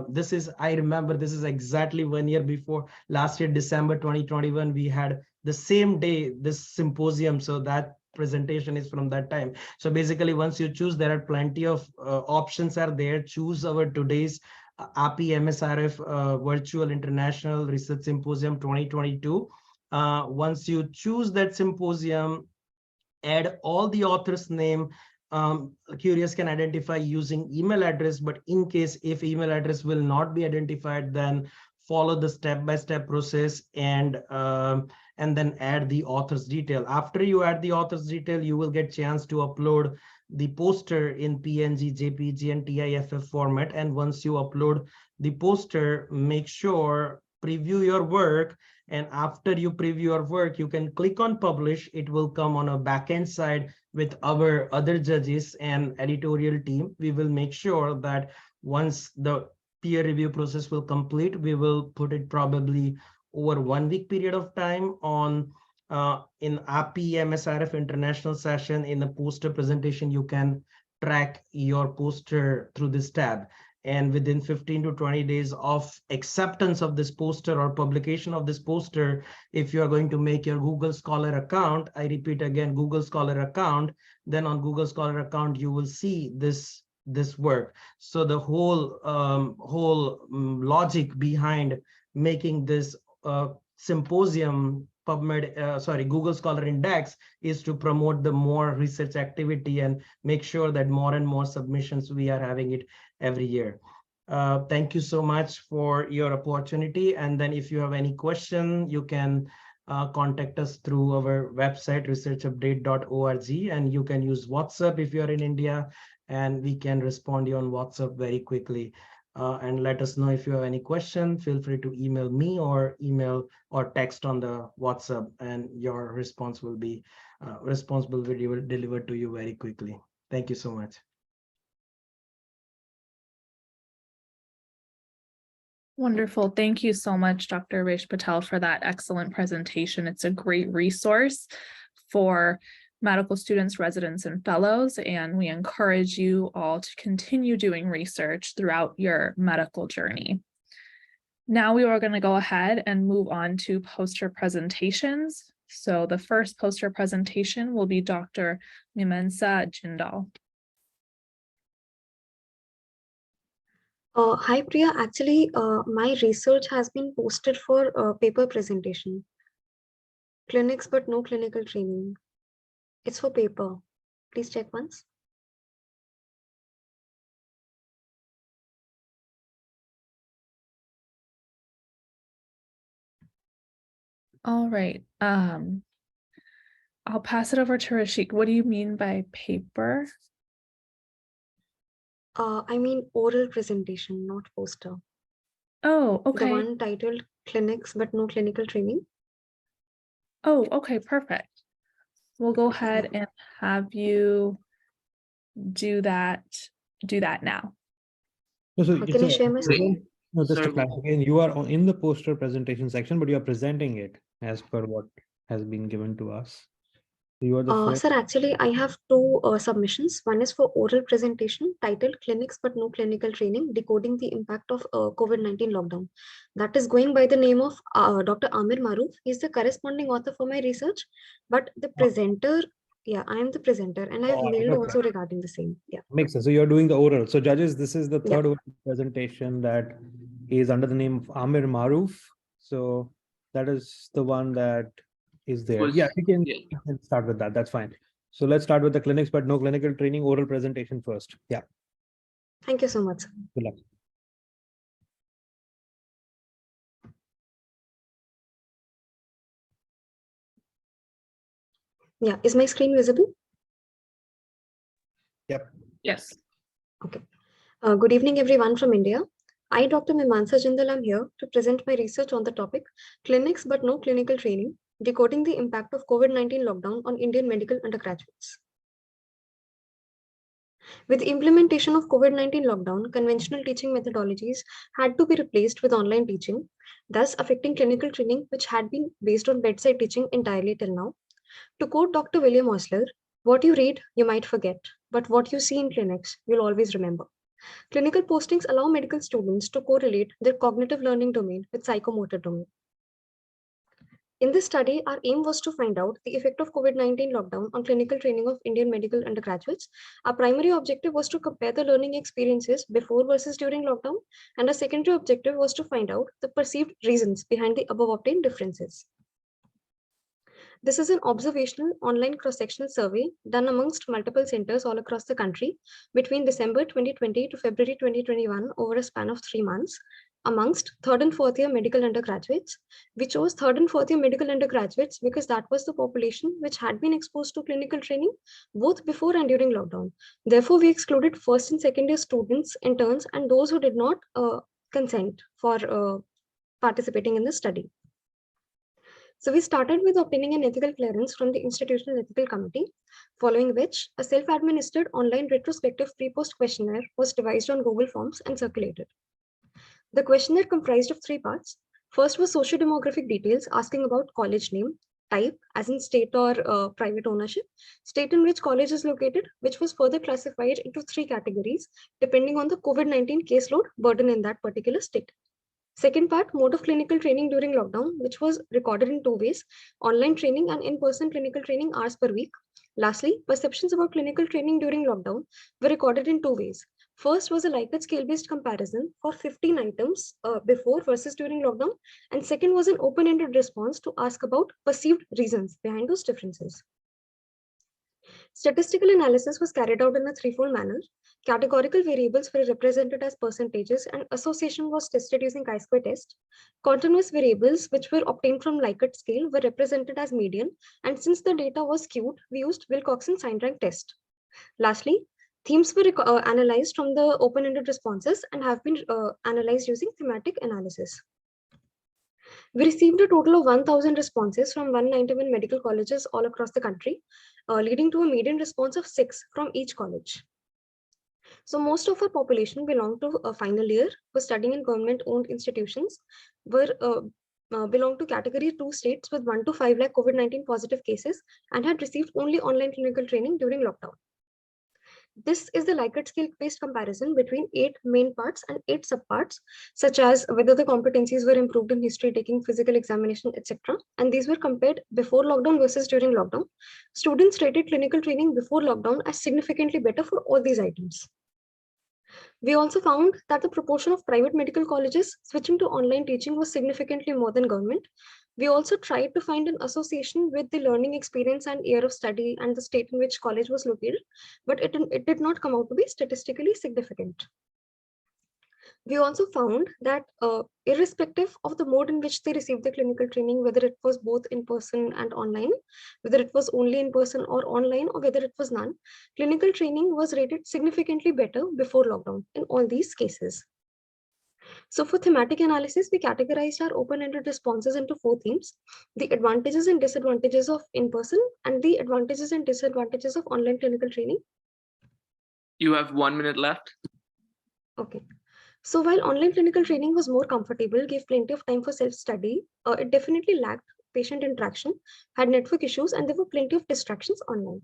this is, I remember this is exactly 1 year before, last year, December 2021, we had the same day this symposium. So that presentation is from that time. So basically, once you choose, there are plenty of options are there. Choose our today's AAPI MSRF Virtual International Research Symposium 2022. Once you choose that symposium, add all the author's name. Curious can identify using email address, but in case if email address will not be identified, then follow the step-by-step process and then add the author's detail. After you add the author's detail, you will get chance to upload the poster in PNG, JPG, and TIFF format. And once you upload the poster, make sure preview your work. And after you preview your work, you can click on publish. It will come on a backend side with our other judges and editorial team. We will make sure that once the peer review process will complete, we will put it probably over 1 week period of time on in AAPI MSRF international session. In the poster presentation, you can track your poster through this tab. And within 15 to 20 days of acceptance of this poster or publication of this poster, if you are going to make your Google Scholar account, I repeat again, Google Scholar account, then on Google Scholar account, you will see this work. So the whole logic behind making this symposium PubMed, Google Scholar Index is to promote the more research activity and make sure that more and more submissions we are having it every year. Thank you so much for your opportunity. And then if you have any question, you can contact us through our website, researchupdate.org, and you can use WhatsApp if you're in India, and we can respond you on WhatsApp very quickly. And let us know if you have any question. Feel free to email me or email or text on the WhatsApp, and your response will be delivered to you very quickly. Thank you so much. Wonderful. Thank you so much, Dr. Raish Patel, for that excellent presentation. It's a great resource for medical students, residents, and fellows, and we encourage you all to continue doing research throughout your medical journey. Now we are going to go ahead and move on to poster presentations. So the first poster presentation will be Dr. Mimensa Jindal. Hi Priya, actually my research has been posted for paper presentation. Clinics but no clinical training. It's for paper. Please check once. All right. I'll pass it over to Rashik. What do you mean by paper? I mean oral presentation, not poster. Oh, okay. The one titled Clinics but no clinical training. Oh, okay, perfect. We'll go ahead and have you do that now. Can you share my screen? No, just to Sorry. clarify, you are in the poster presentation section, but you are presenting it as per what has been given to us. You are the first. Sir, actually, I have two submissions. One is for oral presentation titled Clinics but no clinical training, decoding the impact of COVID-19 lockdown. That is going by the name of Dr. Amir Maroof. He is the corresponding author for my research, but the presenter Yeah, I am the presenter and I've Oh, mailed okay. also regarding the same. Yeah. Makes sense. So you're doing the oral. So judges, this is the Yeah. third presentation that is under the name of Amir Maroof. So that is the one that is there. Yeah, you can start with that. That's fine. So let's start with the clinics, but no clinical training, oral presentation first. Yeah. Thank you so much. Good luck. Yeah, is my screen visible? Yep. Yes. Okay. Good evening, everyone from India. I, Dr. Mimansa Jindal, am here to present my research on the topic clinics but no clinical training, decoding the impact of COVID-19 lockdown on Indian medical undergraduates. With the implementation of COVID-19 lockdown, conventional teaching methodologies had to be replaced with online teaching, thus affecting clinical training, which had been based on bedside teaching entirely till now. To quote Dr. William Osler, what you read, you might forget, but what you see in clinics, you'll always remember. Clinical postings allow medical students to correlate their cognitive learning domain with psychomotor domain. In this study, our aim was to find out the effect of COVID-19 lockdown on clinical training of Indian medical undergraduates. Our primary objective was to compare the learning experiences before versus during lockdown, and our secondary objective was to find out the perceived reasons behind the above obtained differences. This is an observational online cross-sectional survey done amongst multiple centers all across the country between December 2020 to February 2021 over a span of 3 months amongst third and fourth year medical undergraduates. We chose third and fourth year medical undergraduates because that was the population which had been exposed to clinical training both before and during lockdown. Therefore, we excluded first and second year students, interns, and those who did not consent for participating in the study. So we started with obtaining an ethical clearance from the Institutional Ethical Committee, following which a self-administered online retrospective pre-post questionnaire was devised on Google Forms and circulated. The questionnaire comprised of 3 parts. First was socio-demographic details asking about college name, type as in state or private ownership, state in which college is located, which was further classified into 3 categories depending on the COVID-19 caseload burden in that particular state. Second part, mode of clinical training during lockdown, which was recorded in 2 ways, online training and in-person clinical training hours per week. Lastly, perceptions about clinical training during lockdown were recorded in 2 ways. First was a Likert scale-based comparison for 15 items before versus during lockdown. And second was an open-ended response to ask about perceived reasons behind those differences. Statistical analysis was carried out in a 3-fold manner. Categorical variables were represented as percentages and association was tested using chi-square test. Continuous variables, which were obtained from Likert scale, were represented as median. And since the data was skewed, we used Wilcoxon sign rank test. Lastly, themes were analyzed from the open-ended responses and have been analyzed using thematic analysis. We received a total of 1,000 responses from 191 medical colleges all across the country, leading to a median response of 6 from each college. So most of our population belonged to a final year, were studying in government-owned institutions, belonged to category 2 states with 1 to 5 lakh COVID-19 positive cases and had received only online clinical training during lockdown. This is the Likert scale-based comparison between 8 main parts and 8 subparts, such as whether the competencies were improved in history, taking physical examination, etc. And these were compared before lockdown versus during lockdown. Students rated clinical training before lockdown as significantly better for all these items. We also found that the proportion of private medical colleges switching to online teaching was significantly more than government. We also tried to find an association with the learning experience and year of study and the state in which college was located, but it did not come out to be statistically significant. We also found that irrespective of the mode in which they received the clinical training, whether it was both in person and online, whether it was only in person or online, or whether it was none, clinical training was rated significantly better before lockdown in all these cases. So for thematic analysis, we categorized our open-ended responses into 4 themes: the advantages and disadvantages of in-person and the advantages and disadvantages of online clinical training. You have 1 minute left. Okay. So while online clinical training was more comfortable, gave plenty of time for self-study, it definitely lacked patient interaction, had network issues, and there were plenty of distractions online.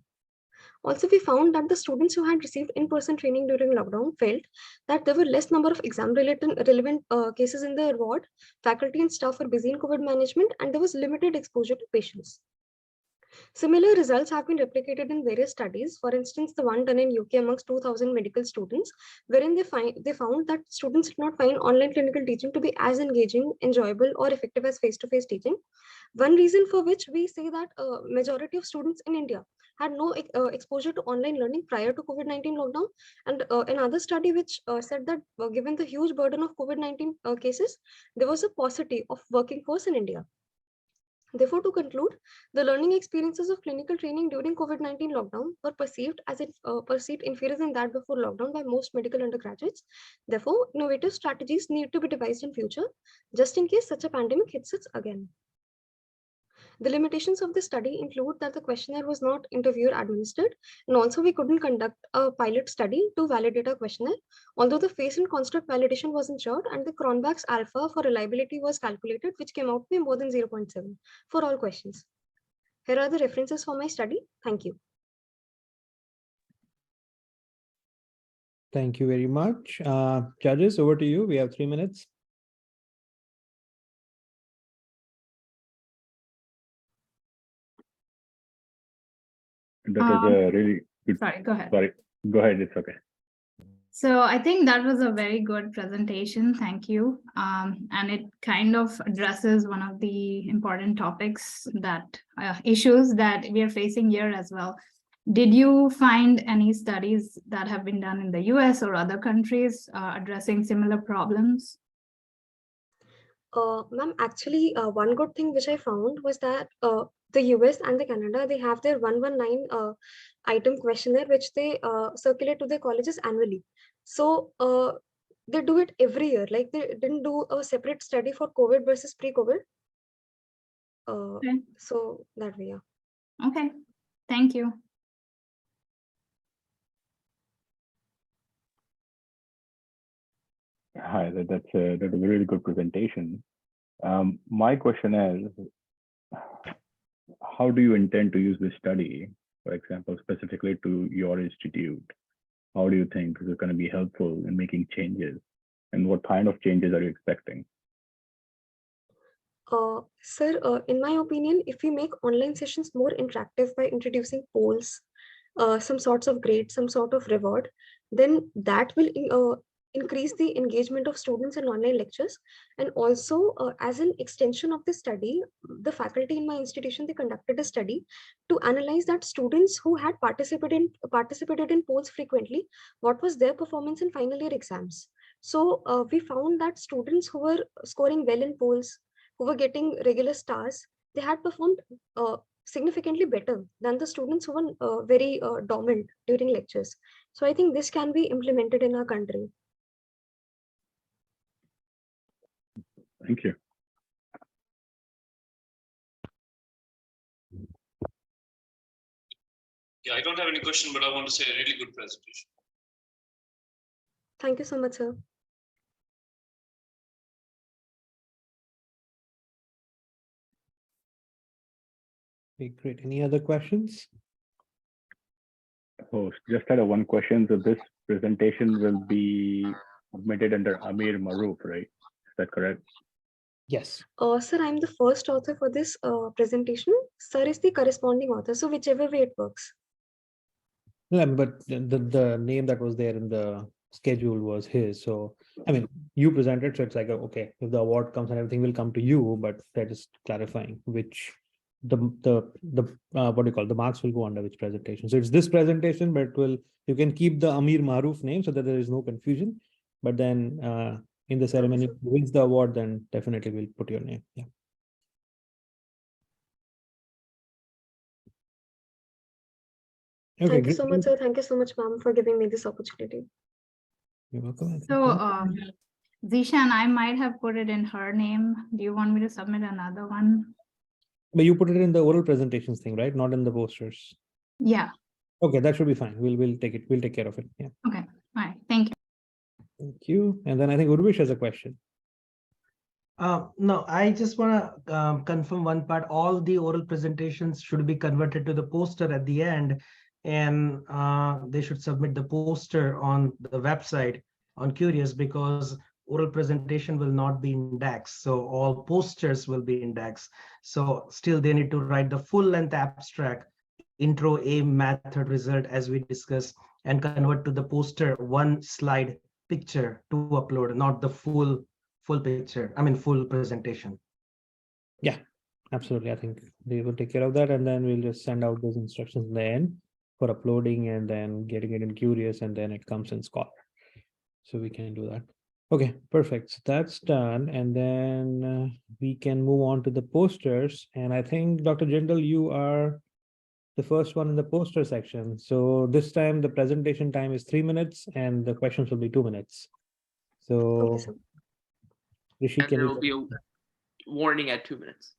Also, we found that the students who had received in-person training during lockdown felt that there were less number of exam-related relevant cases in the ward, faculty and staff were busy in COVID management, and there was limited exposure to patients. Similar results have been replicated in various studies. For instance, the one done in UK amongst 2,000 medical students, wherein they found that students did not find online clinical teaching to be as engaging, enjoyable, or effective as face-to-face teaching. One reason for which we say that majority of students in India had no exposure to online learning prior to COVID-19 lockdown. And another study which said that given the huge burden of COVID-19 cases, there was a paucity of working force in India. Therefore, to conclude, the learning experiences of clinical training during COVID-19 lockdown were perceived as perceived inferior than that before lockdown by most medical undergraduates. Therefore, innovative strategies need to be devised in future, just in case such a pandemic hits us again. The limitations of the study include that the questionnaire was not interviewer administered, and also we couldn't conduct a pilot study to validate a questionnaire, although the face and construct validation was ensured and the Cronbach's alpha for reliability was calculated, which came out to be more than 0.7 for all questions. Here are the references for my study. Thank you. Thank you very much. Judges, over to you. We have 3 minutes. That was a really good. Sorry, go ahead. Sorry, go ahead. It's okay. So I think that was a very good presentation. Thank you. And it kind of addresses one of the important topics that issues that we are facing here as well. Did you find any studies that have been done in the US or other countries addressing similar problems? Ma'am, actually, one good thing which I found was that the US and the Canada, they have their 119 item questionnaire, which they circulate to their colleges annually. So they do it every year. Like they didn't do a separate study for COVID versus pre-COVID. Okay. So that way, yeah. Okay, thank you. Hi, that's a really good presentation. My question is, how do you intend to use this study, for example, specifically to your institute? How do you think is it going to be helpful in making changes? And what kind of changes are you expecting? Sir, in my opinion, if we make online sessions more interactive by introducing polls, some sorts of grades, some sort of reward, then that will increase the engagement of students in online lectures. And also, as an extension of the study, the faculty in my institution, they conducted a study to analyze that students who had participated in polls frequently, what was their performance in final year exams. So we found that students who were scoring well in polls, who were getting regular stars, they had performed significantly better than the students who were very dormant during lectures. So I think this can be implemented in our country. Thank you. Yeah, I don't have any question, but I want to say a really good presentation. Thank you so much, sir. Okay, great. Any other questions? Oh, just had one question. So this presentation will be submitted under Amir Maroof, right? Is that correct? Yes. Sir, I'm the first author for this presentation. Sir is the corresponding author, so whichever way it works. Yeah, but the name that was there in the schedule was his. So, I mean, you presented, so it's like, okay, if the award comes and everything will come to you, but they're just clarifying which the what do you call it? The marks will go under which presentation. So it's this presentation, but you can keep the Amir Maroof name so that there is no confusion. But then in the ceremony, who wins the award, then definitely we'll put your name. Yeah. Okay, Thank you so much, sir. Thank you so much, ma'am, for giving me this opportunity. You're welcome. So Zishan, I might have put it in her name. Do you want me to submit another one? But you put it in the oral presentations thing, right? Not in the posters. Yeah. Okay, that should be fine. We'll take it. We'll take care of it. Yeah. Okay. All right. Thank you. Thank you. And then I think Urvish has a question. No, I just want to confirm one part. All the oral presentations should be converted to the poster at the end, and they should submit the poster on the website on Curious, because oral presentation will not be in DAX. So all posters will be in DAX. So still they need to write the full length abstract, intro, aim, method, result, as we discussed, and convert to the poster one slide picture to upload, not the full picture. I mean, full presentation. Yeah, absolutely. I think they will take care of that, and then we'll just send out those instructions in the end for uploading and then getting it in Curious, and then it comes in Scholar. So we can do that. Okay, perfect. So that's done. And then we can move on to the posters. And I think, Dr. Jindal, you are the first one in the poster section. So this time the presentation time is 3 minutes and the questions will be 2 minutes. So Okay, sir. Rishi, And can there you will be a warning at 2 minutes.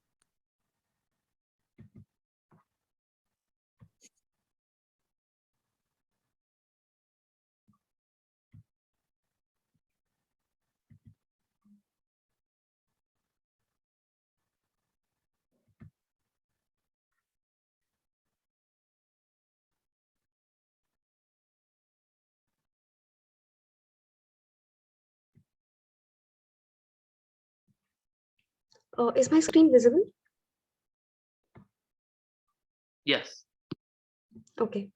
Is my screen visible? Yes. Okay.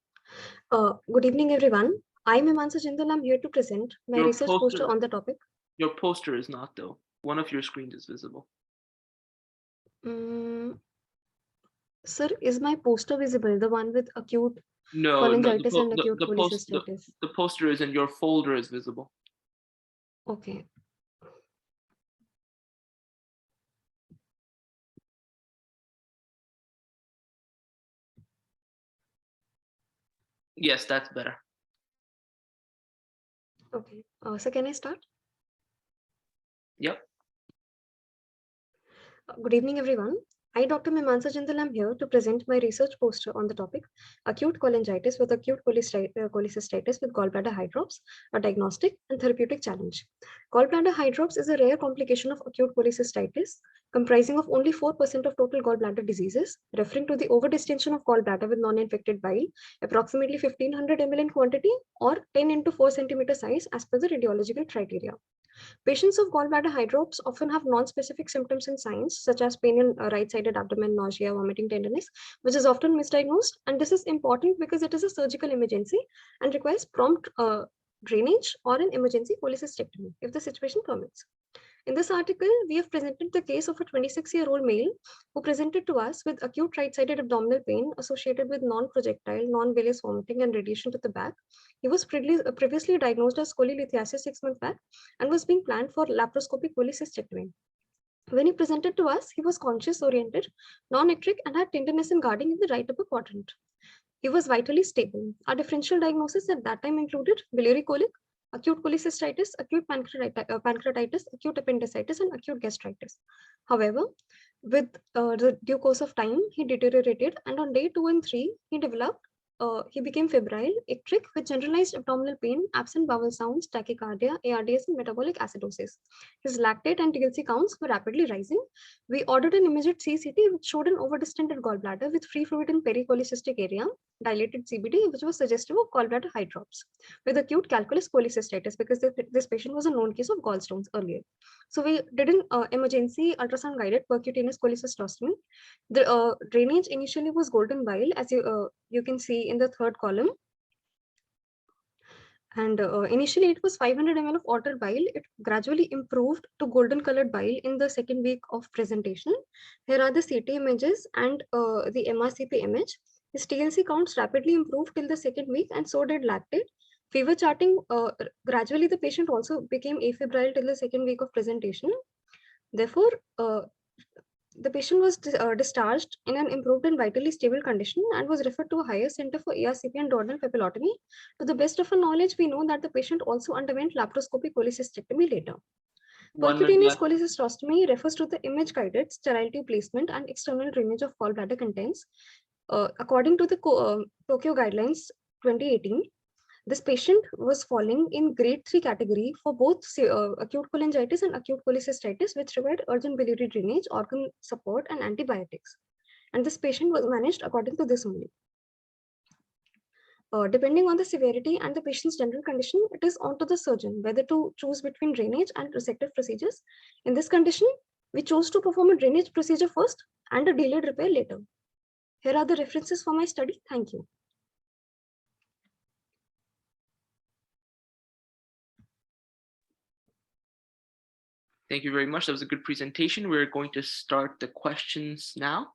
Good evening, everyone. I'm Imansa Jindal. I'm here to present my Your research poster on the topic. Your poster is not, though. One of your screens is visible. Sir, is my poster visible? The one with acute No, cholangitis and acute the cholecystitis. the poster is in your folder is visible. Okay. Yes, that's better. Okay. So can I start? Yep. Good evening, everyone. I, Dr. Mimansa Jindal, am here to present my research poster on the topic acute cholangitis with acute cholecystitis with gallbladder hydrops, a diagnostic and therapeutic challenge. Gallbladder hydrops is a rare complication of acute cholecystitis comprising of only 4% of total gallbladder diseases, referring to the overdistension of gallbladder with non-infected bile, approximately 1500 ml in quantity or 10 into 4 centimeter size as per the radiological criteria. Patients of gallbladder hydrops often have non-specific symptoms and signs such as pain in right-sided abdomen, nausea, vomiting, tenderness, which is often misdiagnosed. And this is important because it is a surgical emergency and requires prompt drainage or an emergency cholecystectomy if the situation permits. In this article, we have presented the case of a 26-year-old male who presented to us with acute right-sided abdominal pain associated with non-projectile, non-villous vomiting and radiation to the back. He was previously diagnosed as cholelithiasis 6 months back and was being planned for laparoscopic cholecystectomy. When he presented to us, he was conscious oriented, non-ectric and had tenderness and guarding in the right upper quadrant. He was vitally stable. Our differential diagnosis at that time included biliary colic, acute cholecystitis, acute pancreatitis, acute appendicitis, and acute gastritis. However, with the due course of time, he deteriorated, and on day 2 and 3, he became febrile, ectric with generalized abdominal pain, absent bowel sounds, tachycardia, ARDS, and metabolic acidosis. His lactate and TLC counts were rapidly rising. We ordered an immediate CCT which showed an overdistended gallbladder with free fluid in pericholecystic area, dilated CBD, which was suggestive of gallbladder hydrops, with acute calculus cholecystitis because this patient was a known case of gallstones earlier. So we did an emergency ultrasound-guided percutaneous cholecystostomy. The drainage initially was golden bile, as you can see in the third column. And initially it was 500 ml of water bile. It gradually improved to golden colored bile in the second week of presentation. Here are the CT images and the MRCP image. His TLC counts rapidly improved till the second week and so did lactate. Fever charting, gradually the patient also became afebrile till the second week of presentation. Therefore, the patient was discharged in an improved and vitally stable condition and was referred to a higher center for ARCP and duodenal papillotomy. To the best of our knowledge, we know that the patient also underwent laparoscopic cholecystectomy later. Percutaneous cholecystostomy refers to the image-guided sterile tube placement and external drainage of gallbladder contents. According to the Tokyo Guidelines 2018, this patient was falling in grade 3 category for both acute cholangitis and acute cholecystitis, which required urgent biliary drainage, organ support, and antibiotics. And this patient was managed according to this only. Depending on the severity and the patient's general condition, it is on to the surgeon whether to choose between drainage and resective procedures. In this condition, we chose to perform a drainage procedure first and a delayed repair later. Here are the references for my study. Thank you. Thank you very much. That was a good presentation. We're going to start the questions now.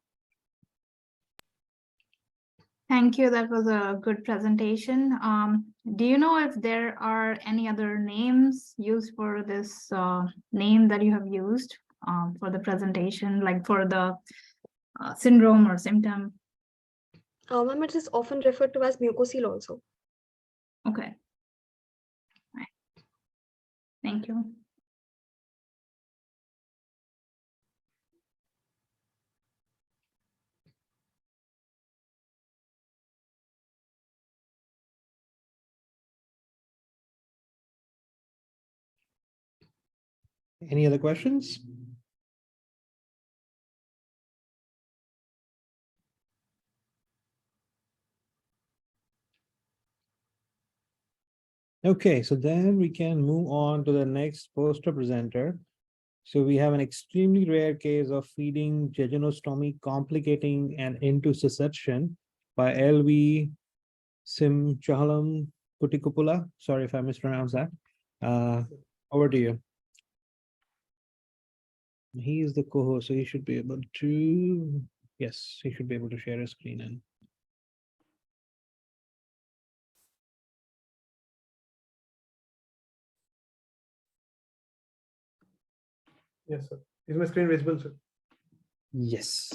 Thank you. That was a good presentation. Do you know if there are any other names used for this name that you have used for the presentation, like for the syndrome or symptom? Ma'am, it is often referred to as mucocele also. Okay. Right. Thank you. Any other questions? Okay, so then we can move on to the next poster presenter. So we have an extremely rare case of feeding jejunostomy complicating an intussusception by LV Simchalam Kutikupula. Sorry if I mispronounced that. Over to you. He is the co-host, so he should be able to, yes, he should be able to share his screen and. Yes, sir. Is my screen visible, sir? Yes.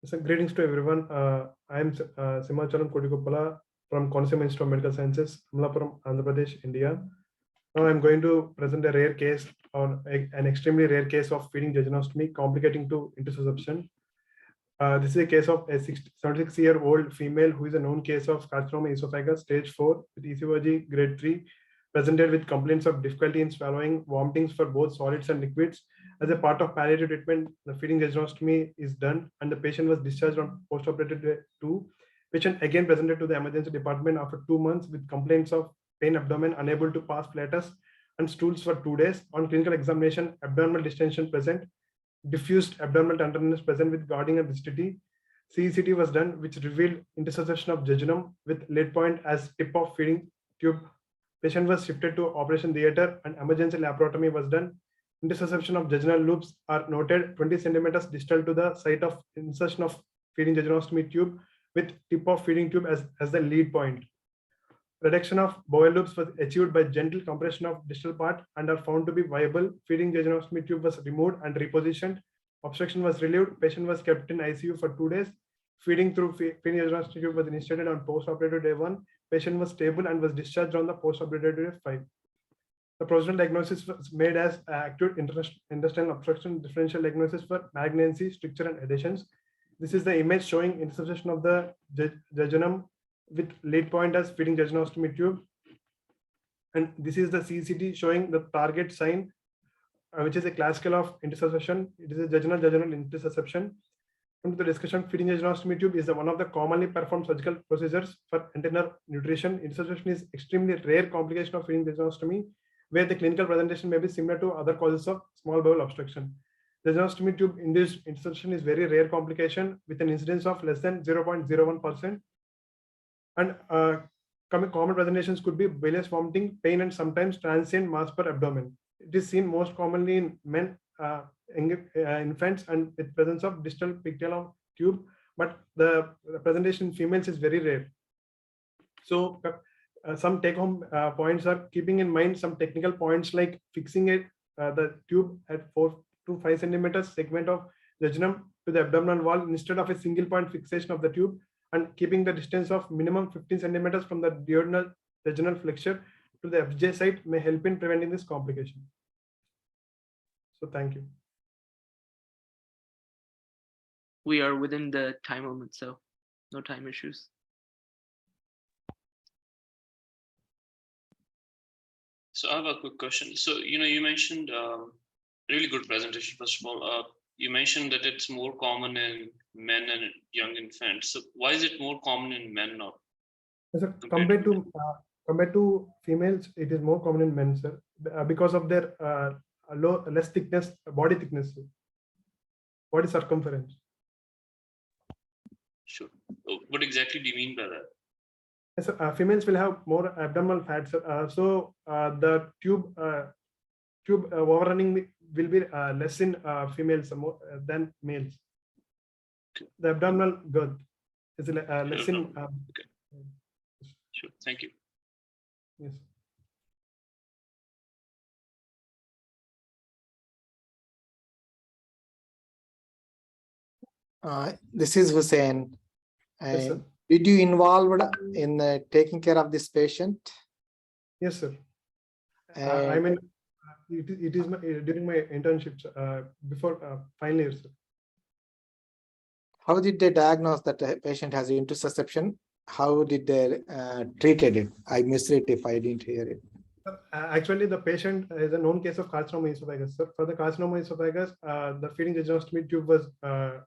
So greetings to everyone. I am Simhachalam Kodikupala from Consumer Institute of Medical Sciences, Amlapuram, Andhra Pradesh, India. Now I'm going to present a rare case on an extremely rare case of feeding jejunostomy complicating to intussusception. This is a case of a 76-year-old female who is a known case of carcinoma esophagus stage 4 with ECOG grade 3, presented with complaints of difficulty in swallowing, vomitings for both solids and liquids. As a part of palliative treatment, the feeding jejunostomy is done and the patient was discharged on post-operative day 2. Patient again presented to the emergency department after 2 months with complaints of pain abdomen, unable to pass flatus and stools for 2 days. On clinical examination, abdominal distension present, diffused abdominal tenderness present with guarding and rigidity. CECT was done, which revealed intussusception of jejunum with lead point as tip of feeding tube. Patient was shifted to operation theater and emergency laparotomy was done. Intussusception of jejunal loops are noted 20 centimeters distal to the site of insertion of feeding jejunostomy tube with tip of feeding tube as the lead point. Reduction of bowel loops was achieved by gentle compression of distal part and are found to be viable. Feeding jejunostomy tube was removed and repositioned. Obstruction was relieved. Patient was kept in ICU for 2 days. Feeding through feeding jejunostomy tube was initiated on post-operative day 1. Patient was stable and was discharged on the post-operative day 5. The provisional diagnosis was made as acute intestinal obstruction. Differential diagnosis for malignancy, stricture, and adhesions. This is the image showing intussusception of the jejunum with lead point as feeding jejunostomy tube. And this is the CCT showing the target sign, which is a classical of intussusception. It is a jejunal intussusception. Come to the discussion, feeding jejunostomy tube is one of the commonly performed surgical procedures for internal nutrition. Intussusception is extremely rare complication of feeding jejunostomy, where the clinical presentation may be similar to other causes of small bowel obstruction. Jejunostomy tube induced intussusception is very rare complication with an incidence of less than 0.01%. And common presentations could be bilious vomiting, pain, and sometimes transient mass per abdomen. It is seen most commonly in men, infants, and with presence of distal pigtail tube, but the presentation in females is very rare. So some take-home points are keeping in mind some technical points like fixing the tube at 4 to 5 centimeters segment of jejunum to the abdominal wall instead of a single point fixation of the tube, and keeping the distance of minimum 15 centimeters from the duodenal jejunal flexure to the FJ site may help in preventing this complication. So thank you. We are within the time limit, so no time issues. So I have a quick question. So, you mentioned really good presentation, first of all. You mentioned that it's more common in men and young infants. So why is it more common in men, not So compared to females, it is more common in men, sir, because of their less thickness, body thickness, sir. Body circumference. Sure. What exactly do you mean by that? Yes, sir, females will have more abdominal fat, sir. So the tube overrunning will be less in females than males. The abdominal girth is less in. Okay. Sure. Thank you. Yes. This is Hussein. Yes, sir. And did you involved in taking care of this patient? Yes, sir. And I mean, it is during my internships before final year, sir. how did they diagnose that the patient has intussusception? How did they treated it? I missed it if I didn't hear it. Actually, the patient is a known case of carcinoma esophagus. Sir. For the carcinoma esophagus, the feeding jejunostomy tube was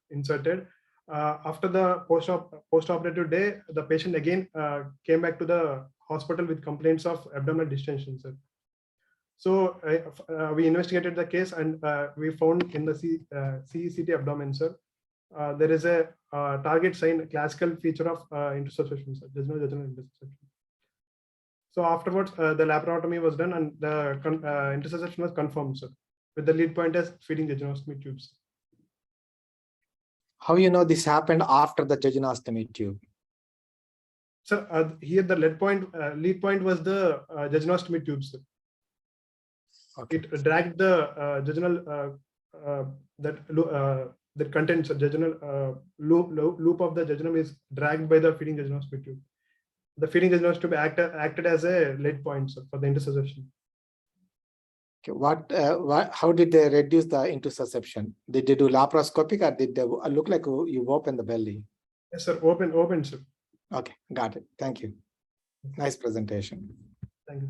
inserted. After the post-operative day, the patient again came back to the hospital with complaints of abdominal distension, sir. So we investigated the case and we found in the CECT abdomen, sir, there is a target sign, classical feature of intussusception, sir, jejunal intussusception. So afterwards, the laparotomy was done and the intussusception was confirmed, sir, with the lead point as feeding jejunostomy tubes. How you know this happened after the jejunostomy tube? Sir, here the lead point was the jejunostomy tubes, sir. Okay. It dragged the jejunal that contains jejunal loop of the jejunum is dragged by the feeding jejunostomy tube. The feeding jejunostomy tube acted as a lead point, sir, for the intussusception. Okay, how did they reduce the intussusception? Did they do laparoscopic or did they look like you open the belly? Yes, sir. Open, sir. Okay, got it. Thank you. Nice presentation. Thank you.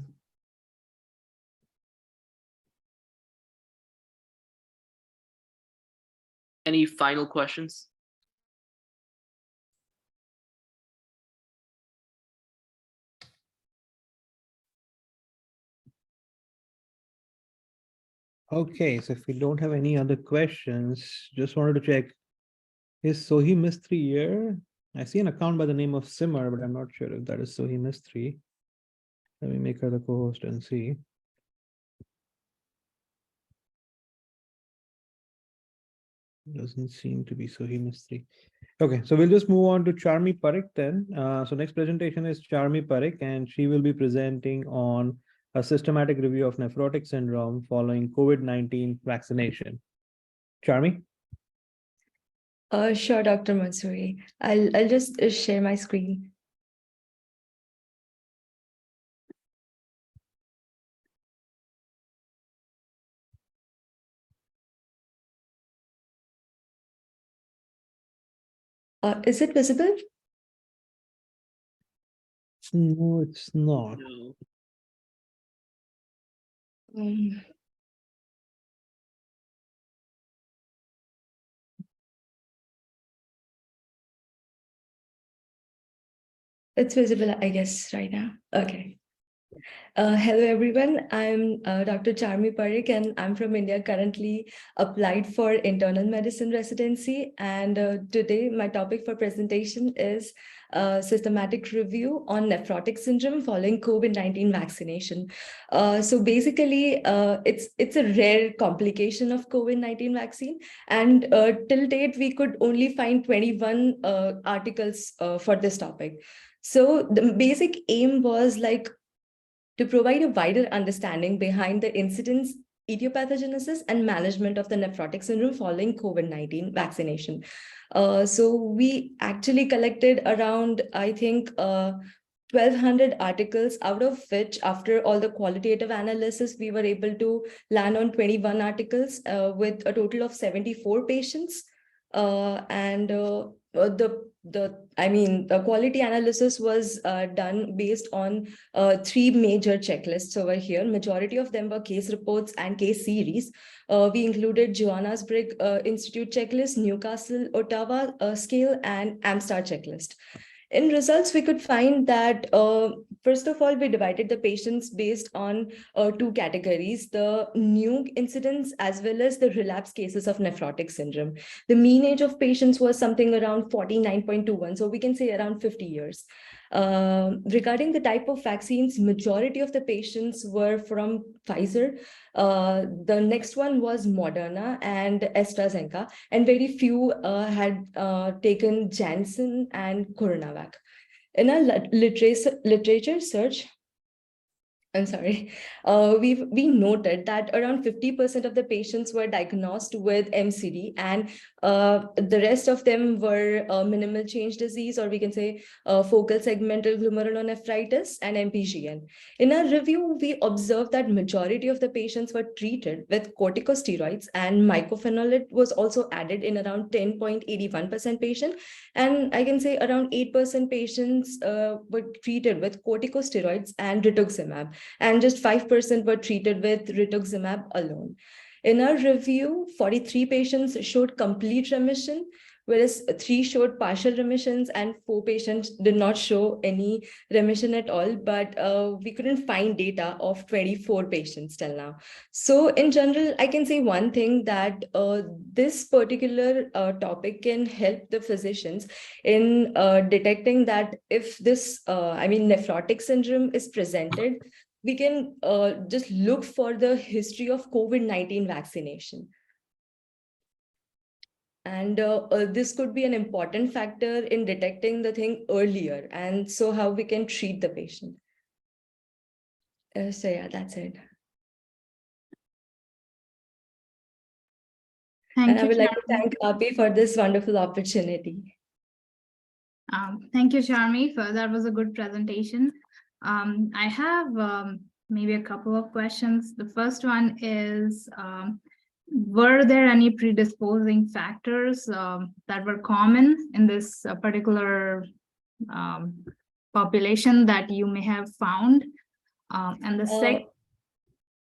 Any final questions? Okay, so if we don't have any other questions, just wanted to check. Is Sohi Mistry here? I see an account by the name of Simmer, but I'm not sure if that is Sohi Mistry. Let me make her the co-host and see. Doesn't seem to be Sohi Mistry. Okay, so we'll just move on to Charmi Parekh then. So next presentation is Charmi Parekh, and she will be presenting on a systematic review of nephrotic syndrome following COVID-19 vaccination. Charmi? Sure, Dr. Mansoori. I'll just share my screen. Is it visible? No, it's not. It's visible, I guess, right now. Okay. Hello, everyone. I'm Dr. Charmi Parekh, and I'm from India, currently applied for internal medicine residency. And today, my topic for presentation is systematic review on nephrotic syndrome following COVID-19 vaccination. So basically, it's a rare complication of COVID-19 vaccine. And till date, we could only find 21 articles for this topic. So the basic aim was like to provide a wider understanding behind the incidence, etiopathogenesis, and management of the nephrotic syndrome following COVID-19 vaccination. So we actually collected around, I think, 1,200 articles, out of which, after all the qualitative analysis, we were able to land on 21 articles with a total of 74 patients. The quality analysis was done based on 3 major checklists over here. Majority of them were case reports and case series. We included Johannesburg Institute checklist, Newcastle, Ottawa scale, and AmStar checklist. In results, we could find that, first of all, we divided the patients based on two categories, the new incidence as well as the relapse cases of nephrotic syndrome. The mean age of patients was something around 49.21, so we can say around 50 years. Regarding the type of vaccines, majority of the patients were from Pfizer. The next one was Moderna and AstraZeneca, and very few had taken Janssen and Coronavac. In our literature search, I'm sorry, we noted that around 50% of the patients were diagnosed with MCD, and the rest of them were minimal change disease, or we can say focal segmental glomerulonephritis and MPGN. In our review, we observed that majority of the patients were treated with corticosteroids, and mycophenolate was also added in around 10.81% patient. And I can say around 8% patients were treated with corticosteroids and rituximab, and just 5% were treated with rituximab alone. In our review, 43 patients showed complete remission, whereas 3 showed partial remissions and 4 patients did not show any remission at all, but we couldn't find data of 24 patients till now. So in general, I can say one thing, that this particular topic can help the physicians in detecting that if this, nephrotic syndrome is presented, we can just look for the history of COVID-19 vaccination. And this could be an important factor in detecting the thing earlier, and so how we can treat the patient. So yeah, that's it. Thank I you, would like to Charmi. thank AAPI for this wonderful opportunity. Thank you, Charmi, that was a good presentation. I have maybe a couple of questions. The first one is, were there any predisposing factors that were common in this particular population that you may have found? And the second,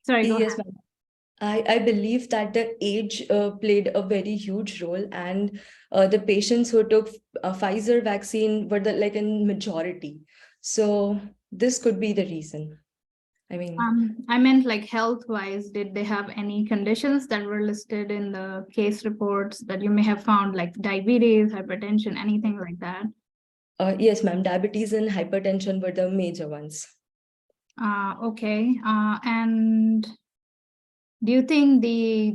sorry, go yes, ahead. I believe that the age played a very huge role, and the patients who took Pfizer vaccine were in majority. So this could be the reason. I mean, I meant like health-wise, did they have any conditions that were listed in the case reports that you may have found, like diabetes, hypertension, anything like that? Yes, ma'am. Diabetes and hypertension were the major ones. Okay. And do you think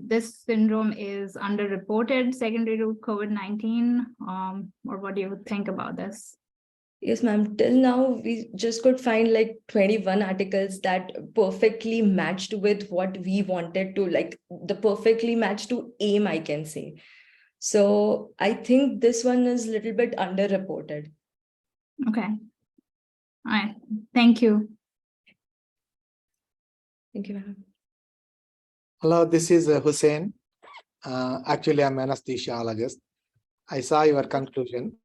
this syndrome is underreported secondary to COVID-19? Or what do you think about this? Yes, ma'am. Till now, we just could find 21 articles that perfectly matched with what we wanted to, the perfectly matched to aim, I can say. So I think this one is a little bit underreported. Okay. All right. Thank you. Thank you, ma'am. Hello, this is Hussein. Actually, I'm an anesthesiologist. I saw your conclusion.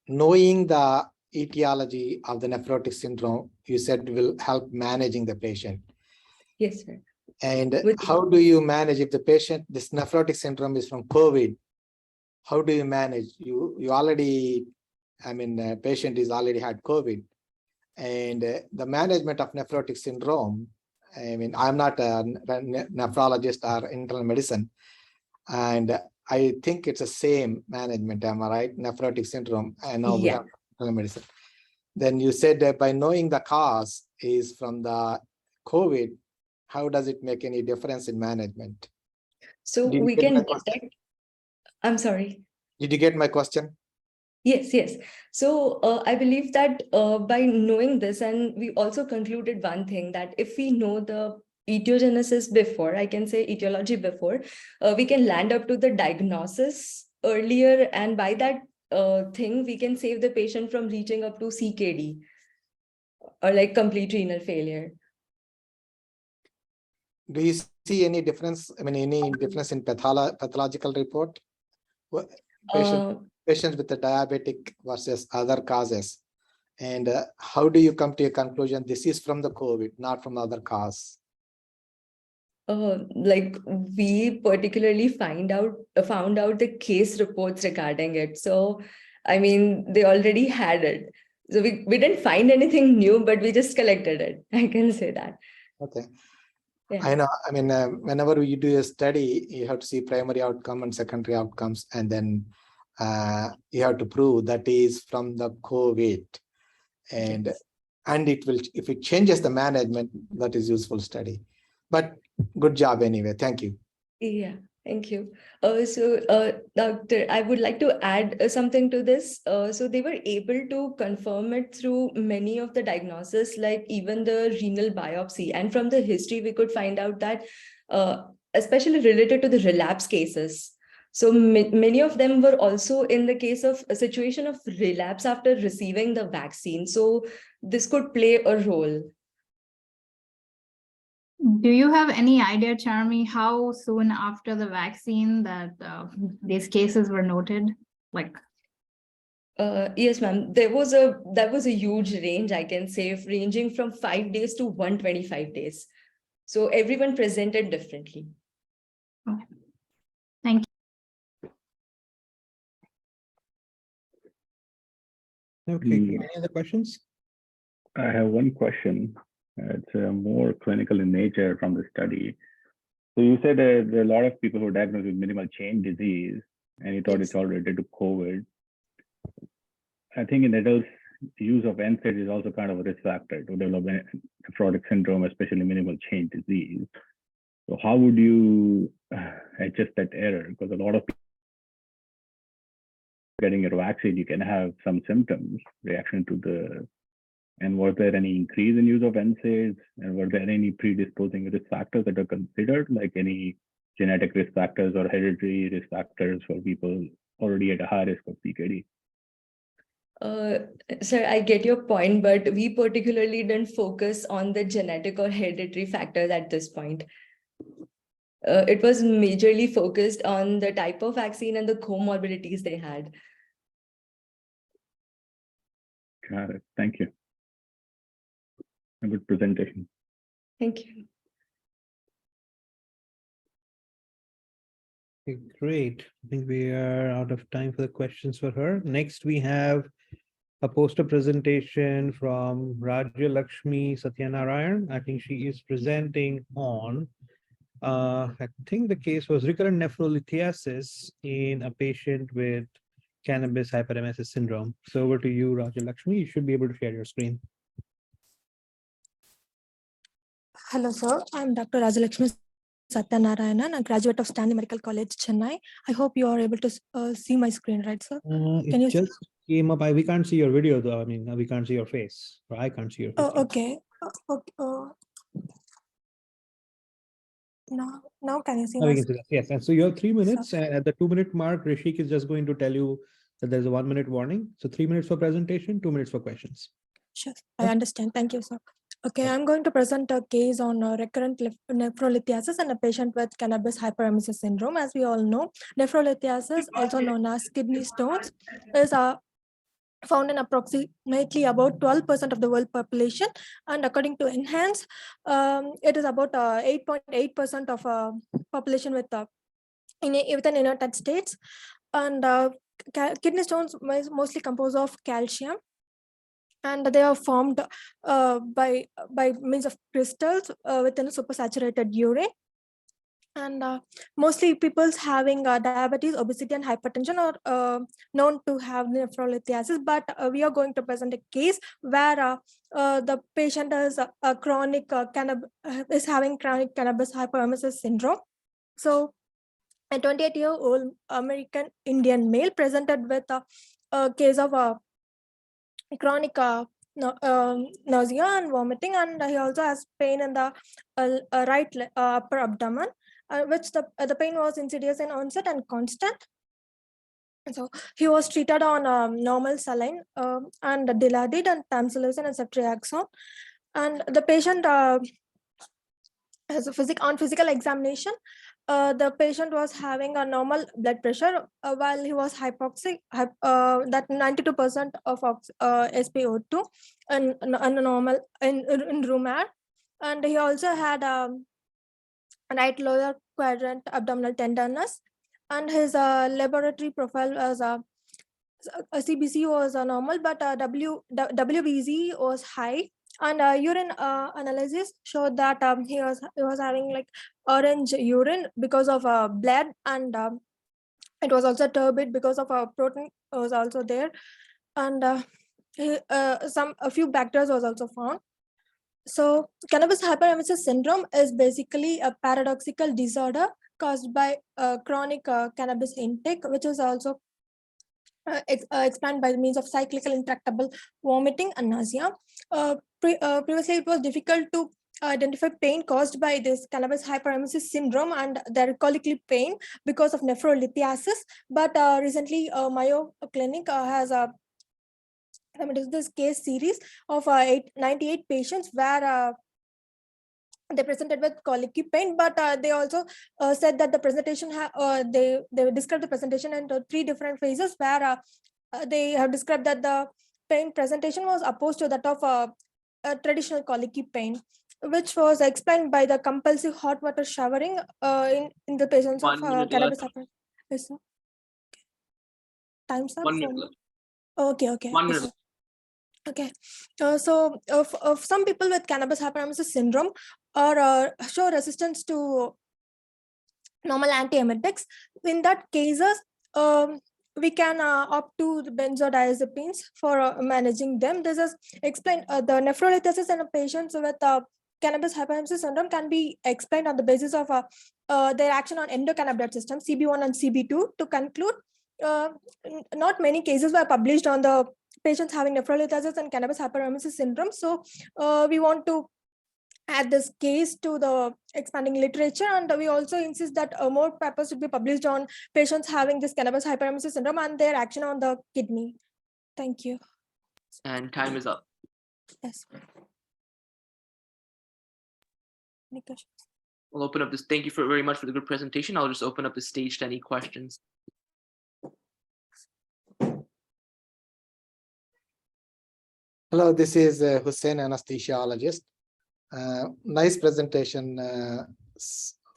Knowing the etiology of the nephrotic syndrome, you said will help managing the patient. Yes, sir. And how do you manage if the patient, this nephrotic syndrome is from COVID? How do you manage? You already, the patient is already had COVID, and the management of nephrotic syndrome. I'm not a nephrologist or internal medicine, and I think it's the same management. Am I right? Nephrotic syndrome. I know we have internal medicine. Then you said that by knowing the cause is from the COVID, how does it make any difference in management? So we can detect. I'm sorry. Did you get my question? Yes, yes. So I believe that by knowing this, and we also concluded one thing, that if we know the etiogenesis before, I can say etiology before, we can land up to the diagnosis earlier, and by that thing, we can save the patient from reaching up to CKD or complete renal failure. Do you see any difference? Any difference in pathological report? Patients with the diabetic versus other causes, and how do you come to a conclusion this is from the COVID, not from other cause? We particularly found out the case reports regarding it. So, they already had it. So we didn't find anything new, but we just collected it. I can say that. Okay. Yeah. I know. I mean, whenever you do a study, you have to see primary outcome and secondary outcomes, and then you have to prove that is from the COVID. And Yes. and it will, if it changes the management, that is useful study. But good job anyway. Thank you. Yeah, thank you. Doctor, I would like to add something to this. So they were able to confirm it through many of the diagnoses, like even the renal biopsy. And from the history, we could find out that, especially related to the relapse cases. So many of them were also in the case of a situation of relapse after receiving the vaccine. So this could play a role. Do you have any idea, Charmy, how soon after the vaccine that these cases were noted? Like, yes, ma'am. That was a huge range, I can say, ranging from 5 days to 125 days. So everyone presented differently. okay. Thank you. Okay, any other questions? I have one question. It's more clinical in nature from the study. So you said there are a lot of people who are diagnosed with minimal change disease, and you thought it's all related to COVID. I think in adults, use of NSAIDs is also kind of a risk factor to develop nephrotic syndrome, especially minimal change disease. So how would you adjust that error? Because a lot of people getting a vaccine, you can have some symptoms, reaction to the. And was there any increase in use of NSAIDs? And were there any predisposing risk factors that are considered, like any genetic risk factors or hereditary risk factors for people already at a high risk of CKD? Sir, I get your point, but we particularly didn't focus on the genetic or hereditary factors at this point. It was majorly focused on the type of vaccine and the comorbidities they had. Got it. Thank you. A good presentation. Thank you. Okay, great. I think we are out of time for the questions for her. Next, we have a poster presentation from Rajya Lakshmi Satyanarayan. I think she is presenting on, I think the case was recurrent nephrolithiasis in a patient with cannabis hyperemesis syndrome. So over to you, Rajya Lakshmi. You should be able to share your screen. Hello, sir. I'm Dr. Rajalakshmi Satyanarayanan, a graduate of Stanley Medical College, Chennai. I hope you are able to see my screen, right, sir? Can you just came up? We can't see your video, though. I mean, we can't see your face. Or I can't see your face. Okay. Now can you see Now my we can see that. Yes. And so you have 3 minutes. Sir. And at the 2-minute mark, Rishik is just going to tell you that there's a 1-minute warning. So 3 minutes for presentation, 2 minutes for questions. Sure, I understand. Thank you, sir. Okay, I'm going to present a case on recurrent nephrolithiasis in a patient with cannabis hyperemesis syndrome. As we all know, nephrolithiasis, also known as kidney stones, is found in approximately about 12% of the world population. And according to Enhance, it is about 8.8% of population within the United States. And kidney stones mostly composed of calcium, and they are formed by means of crystals within supersaturated urine. And mostly people having diabetes, obesity, and hypertension are known to have nephrolithiasis. But we are going to present a case where the patient is is having chronic cannabis hyperemesis syndrome. So a 28-year-old American Indian male presented with a case of chronic nausea and vomiting, and he also has pain in the right upper abdomen, which the pain was insidious in onset and constant. And so he was treated on normal saline and Dilaudid and tamsulosin and ceftriaxone. And the patient has on physical examination, the patient was having a normal blood pressure while he was hypoxic, that 92% of SpO2 and normal in room air. And he also had right lower quadrant abdominal tenderness, and his laboratory profile was CBC was normal, but WBC was high. And urine analysis showed that he was having like orange urine because of blood, and it was also turbid because of protein was also there, and a few bacteria was also found. So cannabis hyperemesis syndrome is basically a paradoxical disorder caused by chronic cannabis intake, which is also explained by means of cyclical intractable vomiting and nausea. Previously, it was difficult to identify pain caused by this cannabis hyperemesis syndrome and their colicky pain because of nephrolithiasis. But recently, Mayo Clinic has this case series of 98 patients where they presented with colicky pain, but they also said that the presentation they described the presentation into 3 different phases, where they have described that the pain presentation was opposed to that of a traditional colicky pain, which was explained by the compulsive hot water showering in the patients of cannabis. Yes, sir. Time's up. 1 minute left. Okay. 1 Yes, minute. sir. Okay, so of some people with cannabis hyperemesis syndrome or show resistance to normal antiemetics. In that cases, we can opt to the benzodiazepines for managing them. This is explained. The nephrolithiasis in patients with cannabis hyperemesis syndrome can be explained on the basis of their action on endocannabinoid system, CB1 and CB2. To conclude, not many cases were published on the patients having nephrolithiasis and cannabis hyperemesis syndrome. So we want to add this case to the expanding literature, and we also insist that more papers should be published on patients having this cannabis hyperemesis syndrome and their action on the kidney. Thank you. And time is up. Yes. Any questions? I'll open up this. Thank you very much for the good presentation. I'll just open up the stage to any questions. Hello, this is Hussein, anesthesiologist. Nice presentation.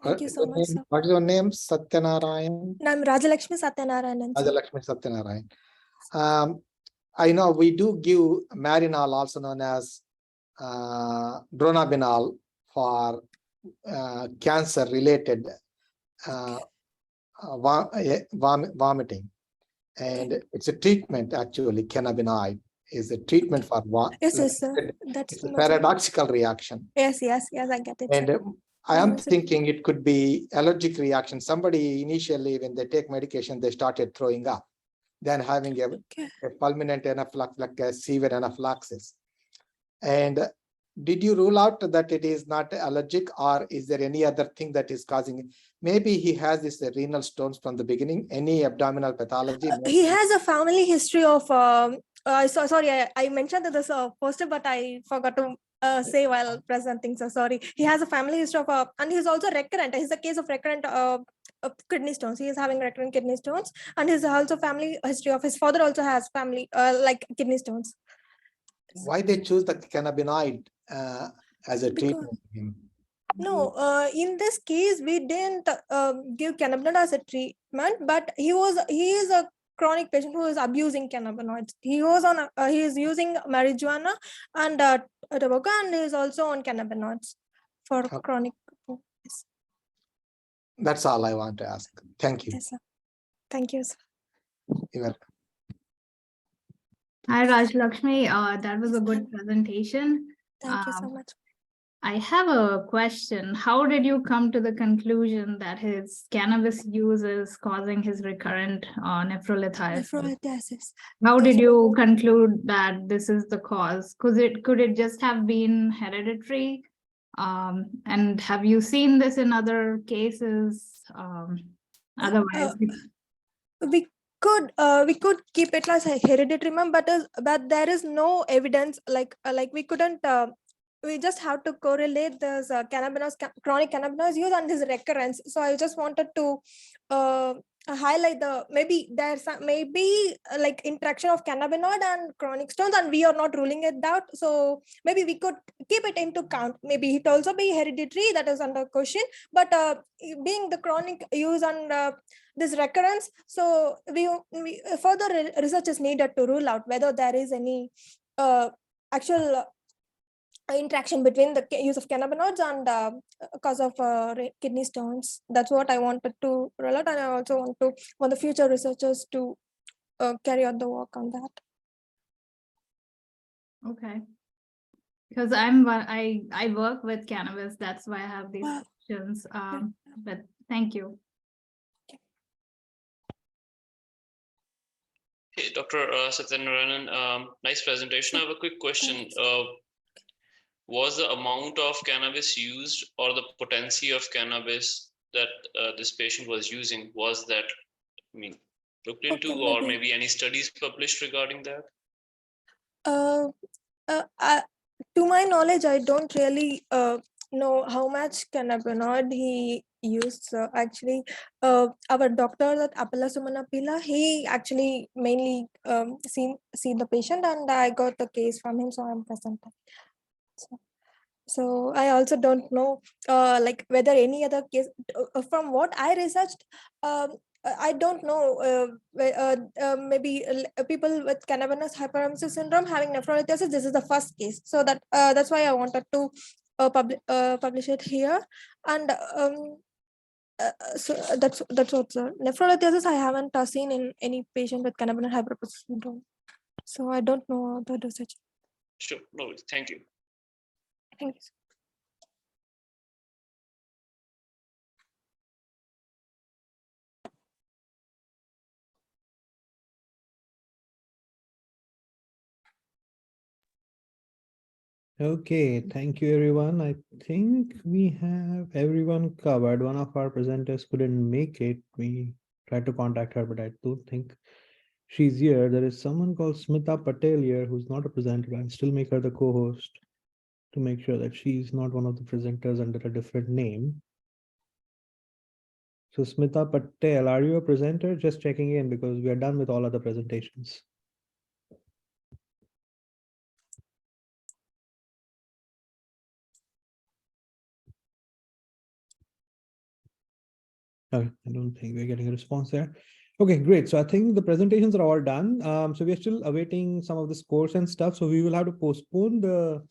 Thank you so much, sir. What is your name? Satyanarayan? I'm Rajalakshmi Satyanarayan. Rajalakshmi Satyanarayan. I know we do give Marinol, also known as Dronabinol, for cancer-related vomiting. And it's a treatment, actually. Cannabinoid is a treatment for Yes, sir. That's a paradoxical reaction. Yes, I get it. And I am thinking it could be allergic reaction. Somebody initially, when they take medication, they started throwing up, then having a fulminant anaphylaxis, like a severe anaphylaxis. And did you rule out that it is not allergic, or is there any other thing that is causing it? Maybe he has this renal stones from the beginning, any abdominal pathology? He has a family history of, sorry, I mentioned this poster, but I forgot to say while presenting, so sorry. He has a family history of, and he's also recurrent. He's a case of recurrent kidney stones. He is having recurrent kidney stones, and his also family history of his father also has family like kidney stones. Why they choose the cannabinoid as a treatment? No, in this case, we didn't give cannabinoid as a treatment, but he is a chronic patient who is abusing cannabinoids. He is using marijuana and tobacco, and he is also on cannabinoids for chronic. Yes. That's all I want to ask. Thank you. Yes, sir. Thank you, sir. You're welcome. Hi, Rajalakshmi. That was a good presentation. Thank you so much. I have a question. How did you come to the conclusion that his cannabis use is causing his recurrent nephrolithiasis? How did you conclude that this is the cause? Could it just have been hereditary? And have you seen this in other cases? Otherwise, we could keep it as a hereditary, but there is no evidence. Like we couldn't. We just have to correlate this chronic cannabinoid use and his recurrence. So I just wanted to highlight the maybe there's maybe like interaction of cannabinoid and chronic stones, and we are not ruling it out. So maybe we could keep it into count. Maybe it also be hereditary, that is under question. But being the chronic use and this recurrence, so we further research is needed to rule out whether there is any actual interaction between the use of cannabinoids and cause of kidney stones. That's what I wanted to roll out, and I also want the future researchers to carry out the work on that. Okay. Because I work with cannabis, that's why I have these questions. But thank you. Hey, Dr. Satyanarayanan, nice presentation. I have a quick question. Was the amount of cannabis used or the potency of cannabis that this patient was using, was that, looked into, or maybe any studies published regarding that? To my knowledge, I don't really know how much cannabinoid he used. Actually, our doctor at Appala Sumanapila, he actually mainly see the patient, and I got the case from him, so I'm present. So I also don't know like whether any other case from what I researched. I don't know maybe people with cannabinous hyperemesis syndrome having nephrolithiasis. This is the first case, so that's why I wanted to publish it here. And so that's what, sir. Nephrolithiasis I haven't seen in any patient with cannabinous hyperemesis syndrome, so I don't know the dosage. Sure, no worries. Thank you. Thank you. Okay, thank you, everyone. I think we have everyone covered. One of our presenters couldn't make it. We tried to contact her, but I don't think she's here. There is someone called Smita Patel here who's not a presenter, but I'll still make her the co-host to make sure that she's not one of the presenters under a different name. So Smita Patel, are you a presenter? Just checking in because we are done with all other presentations. Okay, I don't think we're getting a response there. Okay, great. So I think the presentations are all done. So we are still awaiting some of the scores and stuff. So we will have to postpone the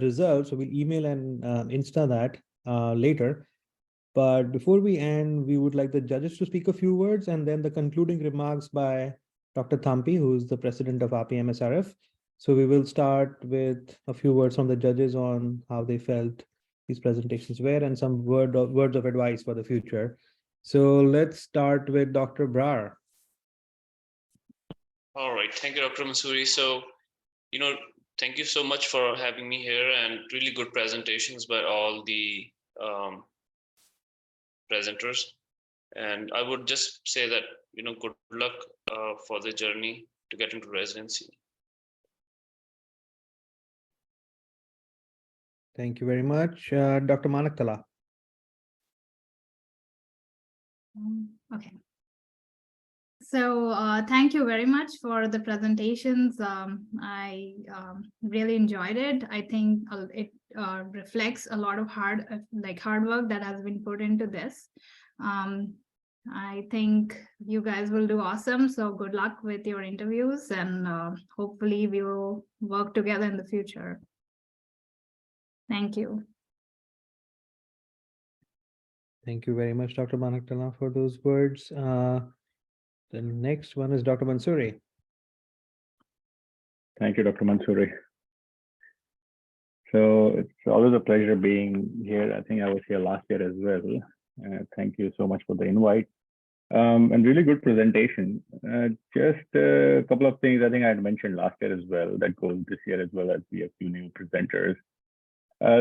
results. So we'll email and Insta that later. But before we end, we would like the judges to speak a few words and then the concluding remarks by Dr. Thampi, who is the president of AAPI MSRF. So we will start with a few words from the judges on how they felt these presentations were and some words of advice for the future. So let's start with Dr. Brar. All right, thank you, Dr. Mansouri. So, thank you so much for having me here, and really good presentations by all the presenters. And I would just say that, good luck for the journey to get into residency. Thank you very much. Dr. Manaktala. Okay. So thank you very much for the presentations. I really enjoyed it. I think it reflects a lot of hard work that has been put into this. I think you guys will do awesome. So good luck with your interviews, and hopefully we will work together in the future. Thank you. Thank you very much, Dr. Manaktala, for those words. The next one is Dr. Mansouri. Thank you, Dr. Mansouri. So it's always a pleasure being here. I think I was here last year as well. Thank you so much for the invite. And really good presentation. Just a couple of things I think I had mentioned last year as well that goes this year as well, as we have few new presenters.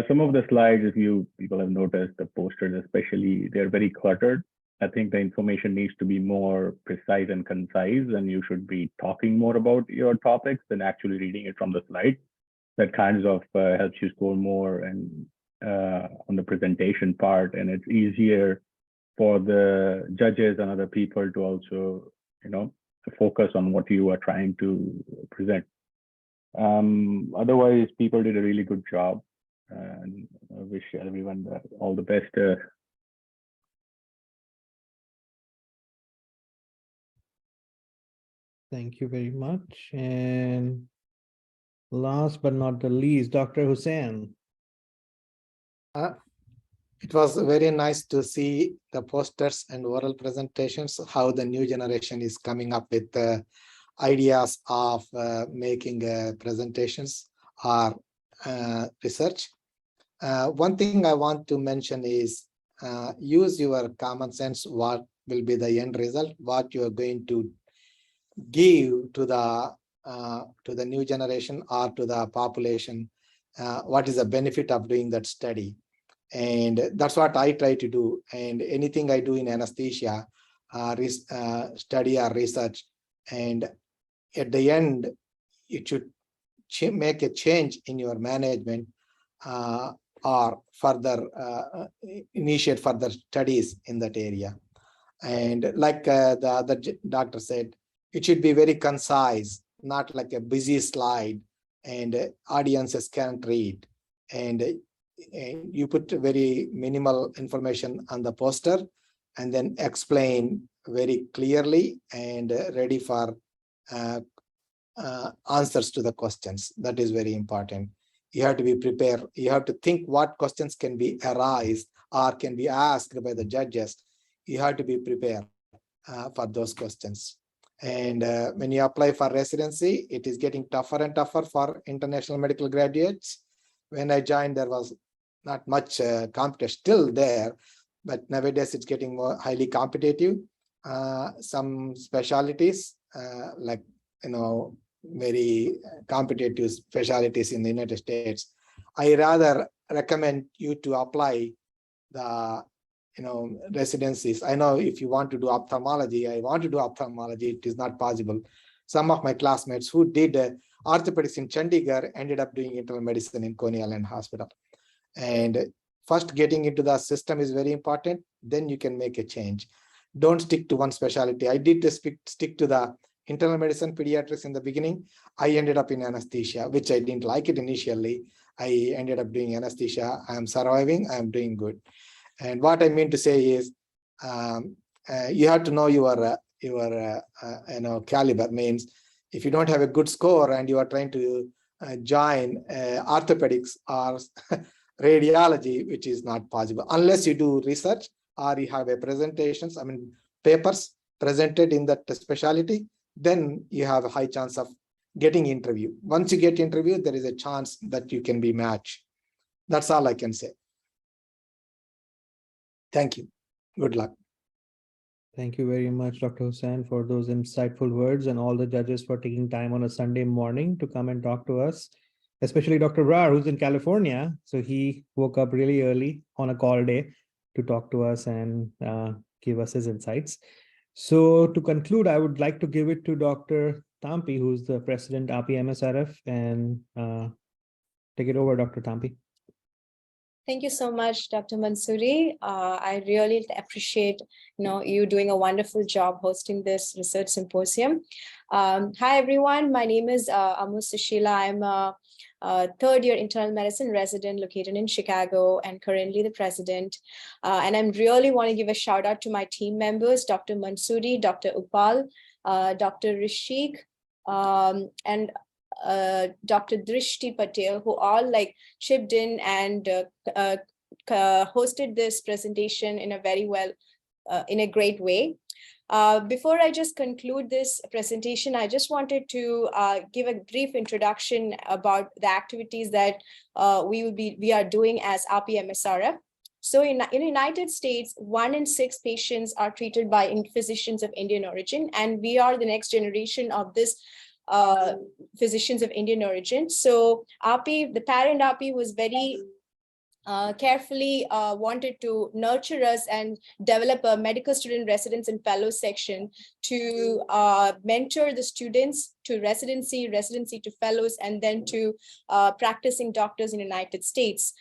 Some of the slides, if you people have noticed, the posters especially, they're very cluttered. I think the information needs to be more precise and concise, and you should be talking more about your topics than actually reading it from the slide. That kind of helps you score more and on the presentation part, and it's easier for the judges and other people to also, focus on what you are trying to present. Otherwise, people did a really good job, and I wish everyone all the best. Thank you very much. And last but not the least, Dr. Hussain. It was very nice to see the posters and oral presentations, how the new generation is coming up with ideas of making presentations or research. One thing I want to mention is use your common sense. What will be the end result? What you are going to give to the new generation or to the population? What is the benefit of doing that study? And that's what I try to do. And anything I do in anesthesia, study or research, and at the end, it should make a change in your management or further initiate further studies in that area. And like the other doctor said, it should be very concise, not like a busy slide and audiences can't read. And you put very minimal information on the poster and then explain very clearly and ready for answers to the questions. That is very important. You have to be prepared. You have to think what questions can be arise or can be asked by the judges. You have to be prepared for those questions. And when you apply for residency, it is getting tougher and tougher for international medical graduates. When I joined, there was not much competition still there, but nowadays it's getting more highly competitive. Some specialties like, very competitive specialties in the United States. I rather recommend you to apply the residencies. I know if you want to do ophthalmology, I want to do ophthalmology, it is not possible. Some of my classmates who did orthopedics in Chandigarh ended up doing internal medicine in Coney Island Hospital. And first, getting into the system is very important. Then you can make a change. Don't stick to one specialty. I did stick to the internal medicine pediatrics in the beginning. I ended up in anesthesia, which I didn't like it initially. I ended up doing anesthesia. I am surviving. I am doing good. And what I mean to say is, you have to know your caliber. Means if you don't have a good score and you are trying to join orthopedics or radiology, which is not possible unless you do research or you have a presentations, papers presented in that specialty, then you have a high chance of getting interview. Once you get interviewed, there is a chance that you can be matched. That's all I can say. Thank you. Good luck. Thank you very much, Dr. Hussain, for those insightful words, and all the judges for taking time on a Sunday morning to come and talk to us, especially Dr. Rar, who's in California. So he woke up really early on a call day to talk to us and give us his insights. So to conclude, I would like to give it to Dr. Tampi, who's the president AAPI MSRF, and take it over, Dr. Tampi. Thank you so much, Dr. Mansoori. I really appreciate you doing a wonderful job hosting this research symposium. Hi, everyone. My name is Amu Sushila. I'm a third-year internal medicine resident located in Chicago and currently the president. And I really want to give a shout out to my team members, Dr. Mansoori, Dr. Upal, Dr. Rishik, and Dr. Drishti Patel, who all chipped in and hosted this presentation in a great way. Before I just conclude this presentation, I just wanted to give a brief introduction about the activities that we are doing as AAPI MSRF. So in the United States, 1 in 6 patients are treated by physicians of Indian origin, and we are the next generation of this physicians of Indian origin. So AAPI, the parent AAPI, was very carefully wanted to nurture us and develop a medical student residence and fellow section to mentor the students to residency to fellows, and then to practicing doctors in the United States.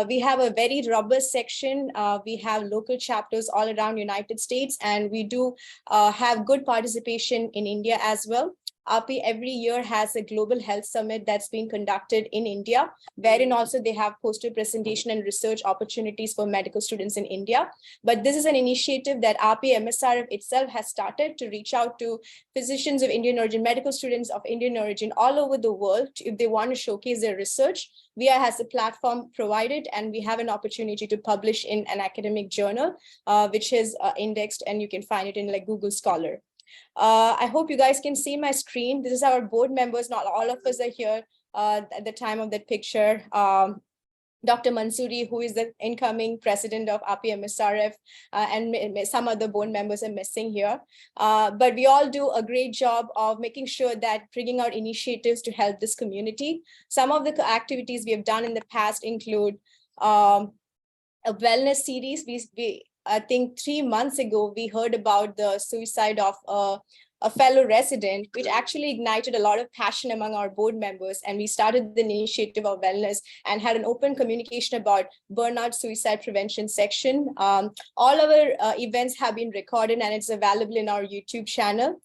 We have a very robust section. We have local chapters all around United States, and we do have good participation in India as well. AAPI every year has a global health summit that's been conducted in India, wherein also they have poster presentation and research opportunities for medical students in India. But this is an initiative that AAPI MSRF itself has started to reach out to physicians of Indian origin, medical students of Indian origin all over the world if they want to showcase their research. VIA has a platform provided, and we have an opportunity to publish in an academic journal, which is indexed, and you can find it in like Google Scholar. I hope you guys can see my screen. This is our board members. Not all of us are here at the time of that picture. Dr. Mansoori, who is the incoming president of AAPI MSRF, and some other board members are missing here. But we all do a great job of making sure that bringing out initiatives to help this community. Some of the activities we have done in the past include a wellness series. I think 3 months ago, we heard about the suicide of a fellow resident, which actually ignited a lot of passion among our board members. And we started the initiative of wellness and had an open communication about burnout suicide prevention section. All our events have been recorded, and it's available in our YouTube channel.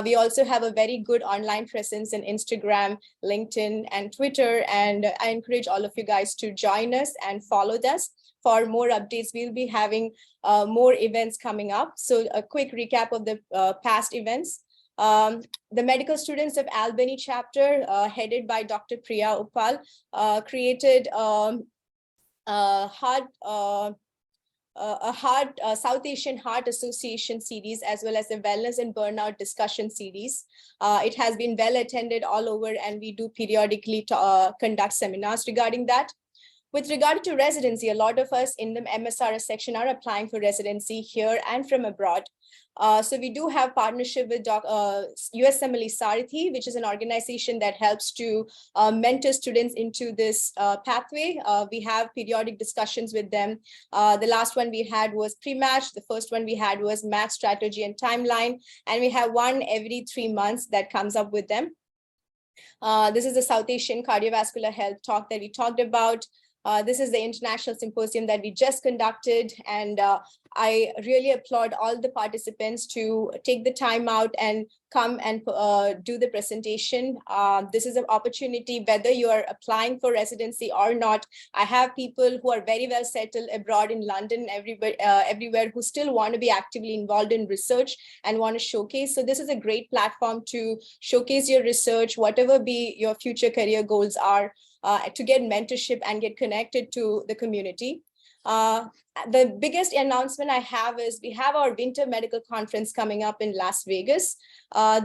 We also have a very good online presence in Instagram, LinkedIn, and Twitter. And I encourage all of you guys to join us and follow us. For more updates, we'll be having more events coming up. So a quick recap of the past events. The medical students of Albany chapter, headed by Dr. Priya Uppal, created a South Asian Heart Association series, as well as the wellness and burnout discussion series. It has been well attended all over, and we do periodically conduct seminars regarding that. With regard to residency, a lot of us in the MSRF section are applying for residency here and from abroad. So we do have partnership with USMLE Sarathi, which is an organization that helps to mentor students into this pathway. We have periodic discussions with them. The last one we had was pre-match. The first one we had was match strategy and timeline. And we have one every 3 months that comes up with them. This is the South Asian Cardiovascular Health talk that we talked about. This is the international symposium that we just conducted, and I really applaud all the participants to take the time out and come and do the presentation. This is an opportunity, whether you are applying for residency or not. I have people who are very well settled abroad in London, everywhere, who still want to be actively involved in research and want to showcase. So this is a great platform to showcase your research, whatever be your future career goals are, to get mentorship and get connected to the community. The biggest announcement I have is we have our winter medical conference coming up in Las Vegas.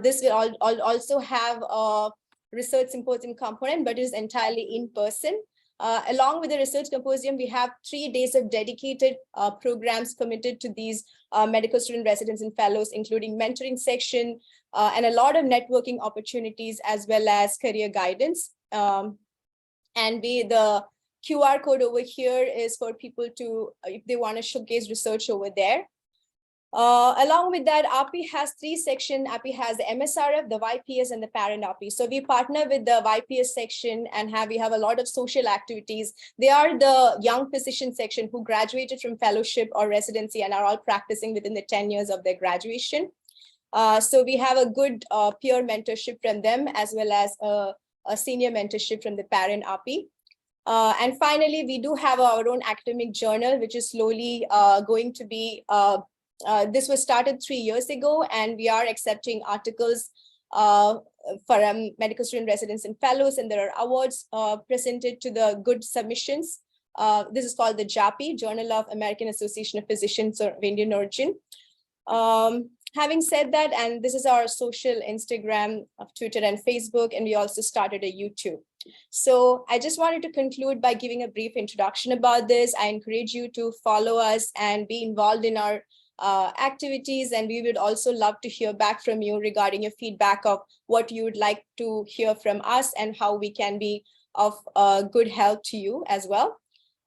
This will also have a research symposium component, but it is entirely in person. Along with the research symposium, we have 3 days of dedicated programs committed to these medical student residents and fellows, including mentoring section and a lot of networking opportunities, as well as career guidance. And the QR code over here is for people to, if they want to showcase research over there. Along with that, AAPI has 3 sections. AAPI has the MSRF, the YPS, and the parent AAPI. So we partner with the YPS section and we have a lot of social activities. They are the young physician section who graduated from fellowship or residency and are all practicing within the 10 years of their graduation. So we have a good peer mentorship from them, as well as a senior mentorship from the parent AAPI. And finally, we do have our own academic journal, which is slowly going to be, this was started 3 years ago, and we are accepting articles for medical student residents and fellows, and there are awards presented to the good submissions. This is called the JAPI, Journal of American Association of Physicians of Indian Origin. Having said that, and this is our social Instagram, Twitter, and Facebook, and we also started a YouTube. So I just wanted to conclude by giving a brief introduction about this. I encourage you to follow us and be involved in our activities, and we would also love to hear back from you regarding your feedback of what you would like to hear from us and how we can be of good help to you as well.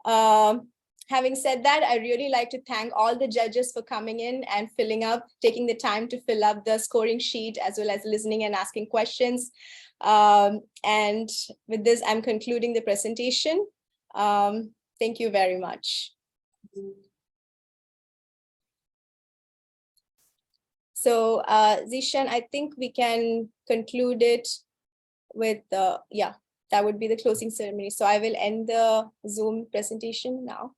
Having said that, I really like to thank all the judges for coming in and taking the time to fill up the scoring sheet, as well as listening and asking questions. And with this, I'm concluding the presentation. Thank you very much. So Zishan, I think we can conclude it with that would be the closing ceremony. So I will end the Zoom presentation now.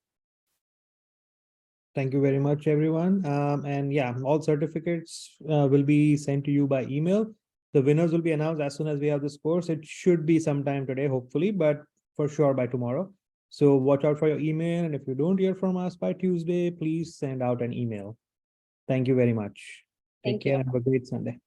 Thank you very much, everyone. And yeah, all certificates will be sent to you by email. The winners will be announced as soon as we have the scores. It should be sometime today, hopefully, but for sure by tomorrow. So watch out for your email. And if you don't hear from us by Tuesday, please send out an email. Thank you very much. Take care and have a great Sunday.